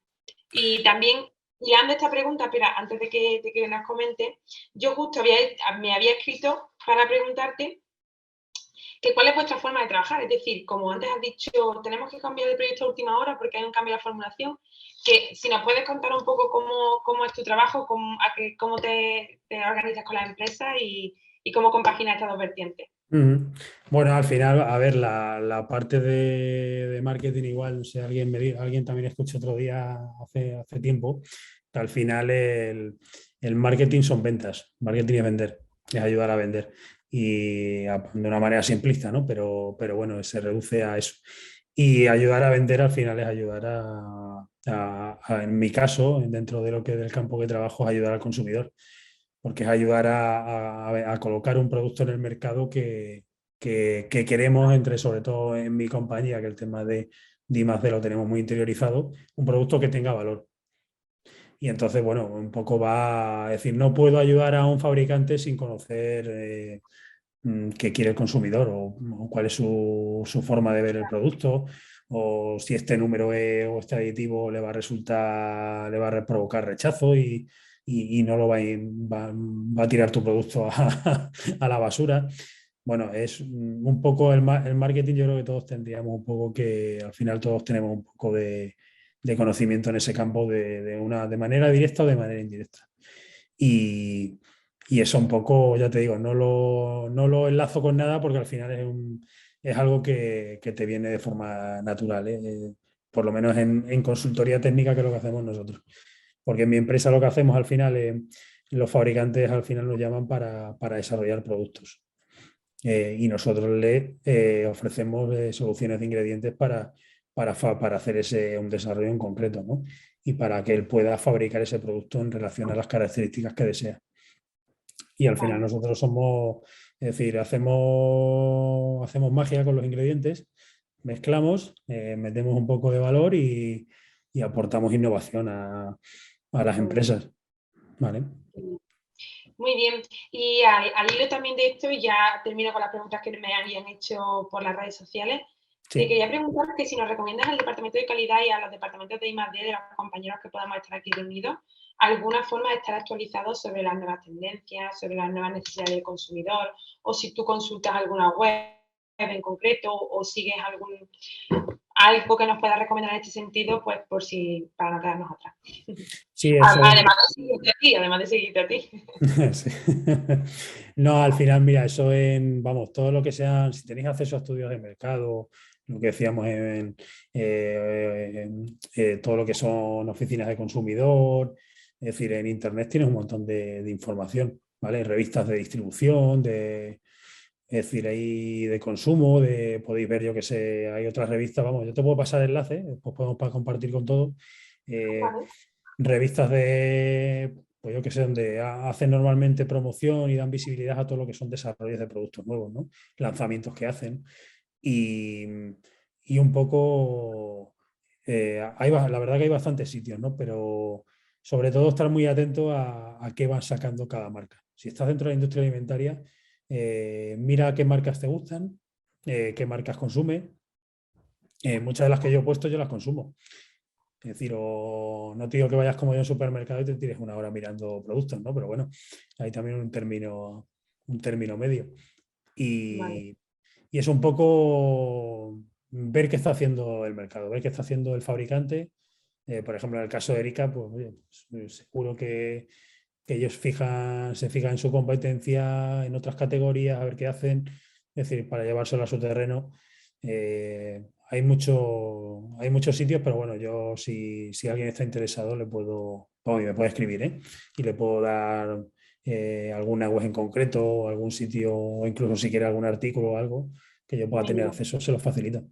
Y también, hilando esta pregunta, pero antes de que nos comente, yo justo me había escrito para preguntarte que cuál es vuestra forma de trabajar. Es decir, como antes has dicho, tenemos que cambiar de proyecto a última hora porque hay un cambio de formulación. Que si nos puedes contar un poco cómo es tu trabajo, cómo te organizas con la empresa y cómo compaginas estas dos vertientes. Bueno, al final, a ver, la parte de marketing, igual, no sé, alguien también escuchó otro día, hace tiempo, que al final el marketing son ventas, marketing es vender, es ayudar a vender, y de una manera simplista, ¿no? Pero bueno, se reduce a eso. Y ayudar a vender al final es ayudar en mi caso, dentro de lo que del campo que trabajo, es ayudar al consumidor, porque es ayudar a colocar un producto en el mercado que queremos, sobre todo en mi compañía, que el tema de I+D lo tenemos muy interiorizado, un producto que tenga valor. Y entonces, bueno, un poco va a decir, no puedo ayudar a un fabricante sin conocer qué quiere el consumidor, o cuál es su forma de ver el producto, o si este número o este aditivo le va a provocar rechazo y no lo va a tirar tu producto a la basura. bueno, es un poco el marketing, yo creo que todos tendríamos un poco que, al final todos tenemos un poco de conocimiento en ese campo de manera directa o de manera indirecta. Y, y eso un poco, ya te digo, no lo enlazo con nada porque al final es algo que te viene de forma natural, ¿eh? Por lo menos en consultoría técnica, que es lo que hacemos nosotros. Porque en mi empresa lo que hacemos al final, los fabricantes al final nos llaman para desarrollar productos. Y nosotros le ofrecemos soluciones de ingredientes para hacer un desarrollo en concreto, ¿no? Y para que él pueda fabricar ese producto en relación a las características que desea. Y al final Vale. nosotros somos, es decir, hacemos magia con los ingredientes, mezclamos, metemos un poco de valor y aportamos innovación a las empresas. ¿Vale? Muy bien, y al hilo también de esto, y ya termino con las preguntas que me habían hecho por las redes sociales, te Sí. quería preguntar que si nos recomiendas al departamento de calidad y a los departamentos de I+D de los compañeros que podamos estar aquí reunidos, alguna forma de estar actualizados sobre las nuevas tendencias, sobre las nuevas necesidades del consumidor, o si tú consultas alguna web en concreto o sigues algo que nos pueda recomendar en este sentido, pues por si, para no quedarnos atrás. Sí, eso. Además de seguirte a ti. Sí. No, al final, mira, eso vamos, todo lo que sean, si tenéis acceso a estudios de mercado, lo que decíamos todo lo que son oficinas de consumidor, es decir, en Internet tienes un montón de información, ¿vale? Revistas de distribución, es decir, ahí de consumo, podéis ver, yo que sé, hay otras revistas, vamos, yo te puedo pasar enlaces, pues podemos compartir con todo. Vale. Revistas pues yo que sé, donde hacen normalmente promoción y dan visibilidad a todo lo que son desarrollos de productos nuevos, ¿no? Lanzamientos que hacen. Y, y un poco, la verdad que hay bastantes sitios, ¿no? Pero sobre todo estar muy atento a qué van sacando cada marca. Si estás dentro de la industria alimentaria, mira qué marcas te gustan, qué marcas consumes. Muchas de las que yo he puesto yo las consumo. Es decir, o no te digo que vayas como yo a un supermercado y te tires una hora mirando productos, ¿no? Pero bueno, hay también un término medio. Vale. Y es un poco ver qué está haciendo el mercado, ver qué está haciendo el fabricante. Por ejemplo, en el caso de Erika, pues oye, seguro que ellos se fijan en su competencia, en otras categorías, a ver qué hacen, es decir, para llevárselo a su terreno. Hay muchos sitios, pero bueno, yo si alguien está interesado me puede escribir, ¿eh? Y le puedo dar alguna web en concreto, o algún sitio, o incluso si quiere algún artículo o algo que yo pueda Muy tener bien. acceso, se lo facilito.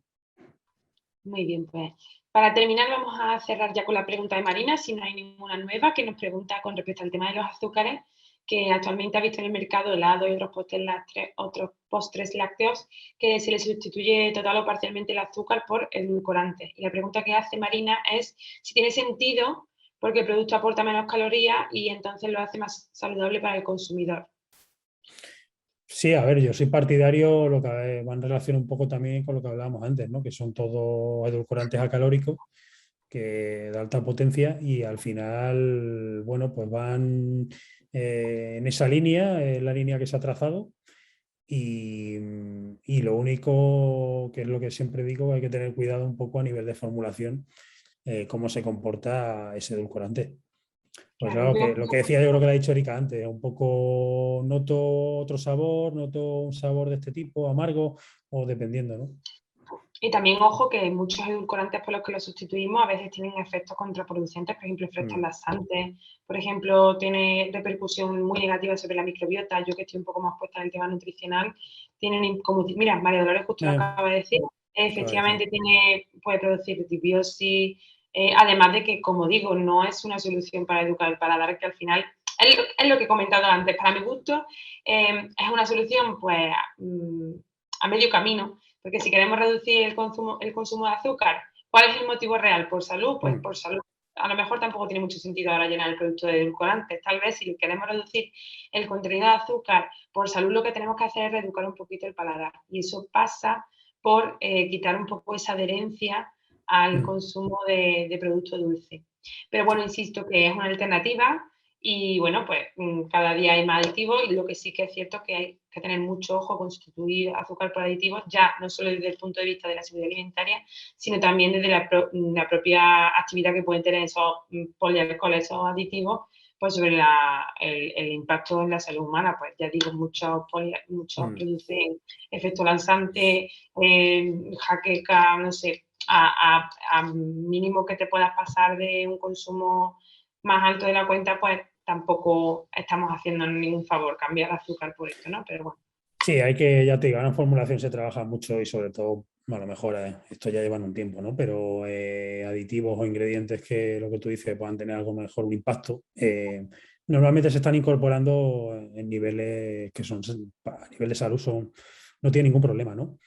Muy bien, pues para terminar vamos a cerrar ya con la pregunta de Marina, si no hay ninguna nueva, que nos pregunta con respecto al tema de los azúcares, que actualmente ha visto en el mercado helado y otros postres lácteos que se le sustituye total o parcialmente el azúcar por edulcorantes. Y la pregunta que hace Marina es si tiene sentido porque el producto aporta menos calorías y entonces lo hace más saludable para el consumidor. Sí, a ver, yo soy partidario, lo que va en relación un poco también con lo que hablábamos antes, ¿no? Que son todos edulcorantes acalóricos, que de alta potencia y al final, bueno, pues van en esa línea, la línea que se ha trazado y lo único que es lo que siempre digo, hay que tener cuidado un poco a nivel de formulación, cómo se comporta ese edulcorante. Pues Claro, claro, que lo que decía yo creo que lo ha dicho Erika antes, un poco noto otro sabor, noto un sabor de este tipo, amargo o dependiendo, ¿no? y también, ojo, que muchos edulcorantes por los que los sustituimos a veces tienen efectos contraproducentes, por ejemplo, efectos laxantes, por ejemplo, tiene repercusión muy negativa sobre la microbiota. Yo que estoy un poco más puesta en el tema nutricional, tienen, como mira, María Dolores justo lo acaba de decir, efectivamente puede producir disbiosis, además de que, como digo, no es una solución para educar el paladar, que al final es lo que he comentado antes. Para mi gusto, es una solución pues a medio camino, porque si queremos reducir el consumo de azúcar, ¿cuál es el motivo real? ¿Por salud? Pues por salud. A lo mejor tampoco tiene mucho sentido ahora llenar el producto de edulcorantes. Tal vez si queremos reducir el contenido de azúcar por salud, lo que tenemos que hacer es reeducar un poquito el paladar. Y eso pasa por quitar un poco esa adherencia al consumo de producto dulce. Pero bueno, insisto que es una alternativa Y bueno, pues cada día hay más aditivos y lo que sí que es cierto que hay que tener mucho ojo con sustituir azúcar por aditivos, ya no solo desde el punto de vista de la seguridad alimentaria, sino también desde la propia actividad que pueden tener esos polialcoholes, esos aditivos, pues sobre el impacto en la salud humana. Pues ya digo, muchos producen efecto laxante, jaqueca, no sé, a mínimo que te puedas pasar de un consumo más alto de la cuenta, pues tampoco estamos haciendo ningún favor cambiar el azúcar por esto, ¿no? Pero bueno. Sí, ya te digo, en la formulación se trabaja mucho y sobre todo, a lo mejor esto ya llevan un tiempo, ¿no? Pero aditivos o ingredientes que lo que tú dices puedan tener algo mejor un impacto, normalmente se están incorporando en niveles que son, a nivel de salud, no tiene ningún problema, ¿no?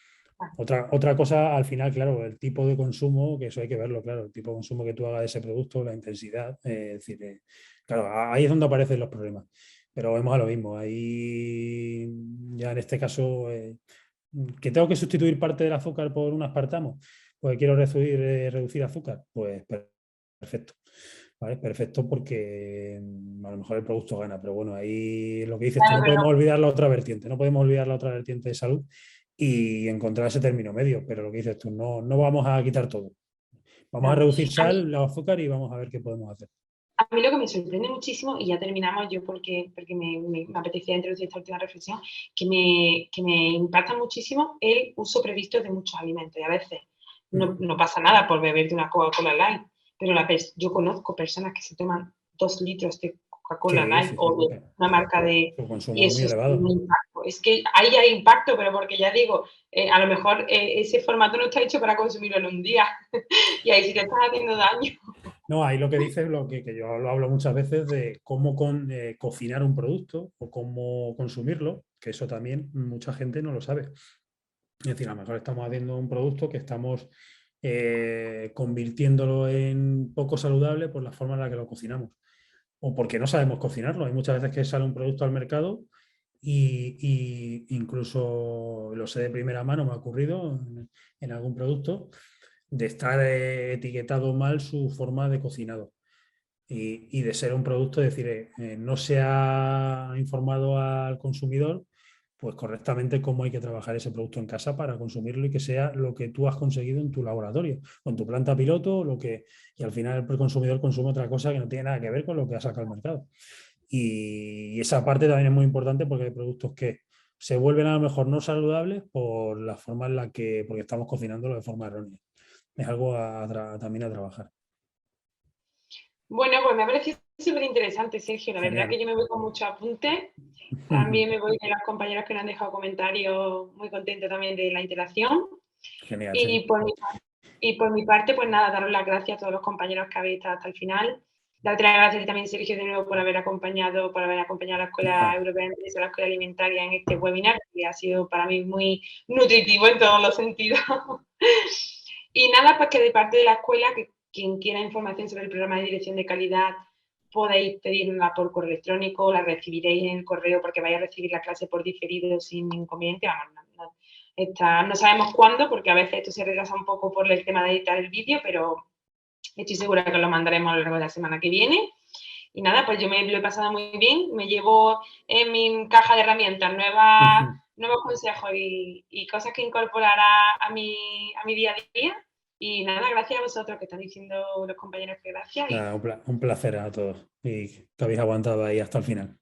Otra cosa, al final, claro, el tipo de consumo, que eso hay que verlo, claro, el tipo de consumo que tú hagas de ese producto, la intensidad, es decir, claro, ahí es donde aparecen los problemas. Pero vemos a lo mismo, ahí ya en este caso, que tengo que sustituir parte del azúcar por un aspartamo, pues quiero reducir azúcar, pues perfecto. ¿Vale? Perfecto porque a lo mejor el producto gana, pero bueno, ahí lo que dices tú, no podemos olvidar la otra vertiente, no podemos olvidar la otra vertiente de salud y encontrar ese término medio, pero lo que dices tú, no vamos a quitar todo. Vamos a reducir sal, el azúcar y vamos a ver qué podemos hacer. A mí lo que me sorprende muchísimo, y ya terminamos yo porque me apetecía introducir esta última reflexión, que me impacta muchísimo el uso previsto de muchos alimentos. Y a veces no pasa nada por beber de una Coca-Cola Light, pero yo conozco personas que se toman 2 litros de Coca-Cola Light o de una marca de... consumo Y eso muy elevado. Es un impacto. Es que ahí hay impacto, pero porque ya digo, a lo mejor ese formato no está hecho para consumirlo en un día y ahí sí te estás haciendo daño. No, ahí lo que dice es lo que yo lo hablo muchas veces de cómo cocinar un producto o cómo consumirlo, que eso también mucha gente no lo sabe. Es decir, a lo mejor estamos haciendo un producto que estamos convirtiéndolo en poco saludable por la forma en la que lo cocinamos. O porque no sabemos cocinarlo. Hay muchas veces que sale un producto al mercado y incluso lo sé de primera mano, me ha ocurrido en algún producto, de estar etiquetado mal su forma de cocinado. Y de ser un producto, es decir, no se ha informado al consumidor pues correctamente cómo hay que trabajar ese producto en casa para consumirlo y que sea lo que tú has conseguido en tu laboratorio o en tu planta piloto, y al final el consumidor consume otra cosa que no tiene nada que ver con lo que ha sacado al mercado. Y esa parte también es muy importante porque hay productos que se vuelven a lo mejor no saludables por la forma en la porque estamos cocinándolo de forma errónea. Es algo también a trabajar. Bueno, pues me ha parecido súper interesante, Sergio. La verdad que yo me voy con muchos apuntes. También me voy de los compañeros que nos han dejado comentarios, muy contenta también de la interacción. Genial. Y por mi parte, pues nada, daros las gracias a todos los compañeros que habéis estado hasta el final. Darte las gracias también, Sergio, de nuevo por haber acompañado a la Escuela Europea de Nutrición, la Escuela Alimentaria en este webinar, que ha sido para mí muy nutritivo en todos los sentidos. Y nada, pues que de parte de la escuela, que quien quiera información sobre el programa de dirección de calidad, podéis pedirla por correo electrónico, la recibiréis en el correo porque vais a recibir la clase por diferido sin inconveniente. Vamos, no sabemos cuándo, porque a veces esto se retrasa un poco por el tema de editar el vídeo, pero estoy segura que lo mandaremos a lo largo de la semana que viene. Y nada, pues yo me lo he pasado muy bien, me llevo en mi caja de herramientas nuevos consejos y cosas que incorporar a mi día a día. Y nada, gracias a vosotros que están diciendo los compañeros que gracias. Un placer a todos y que habéis aguantado ahí hasta el final.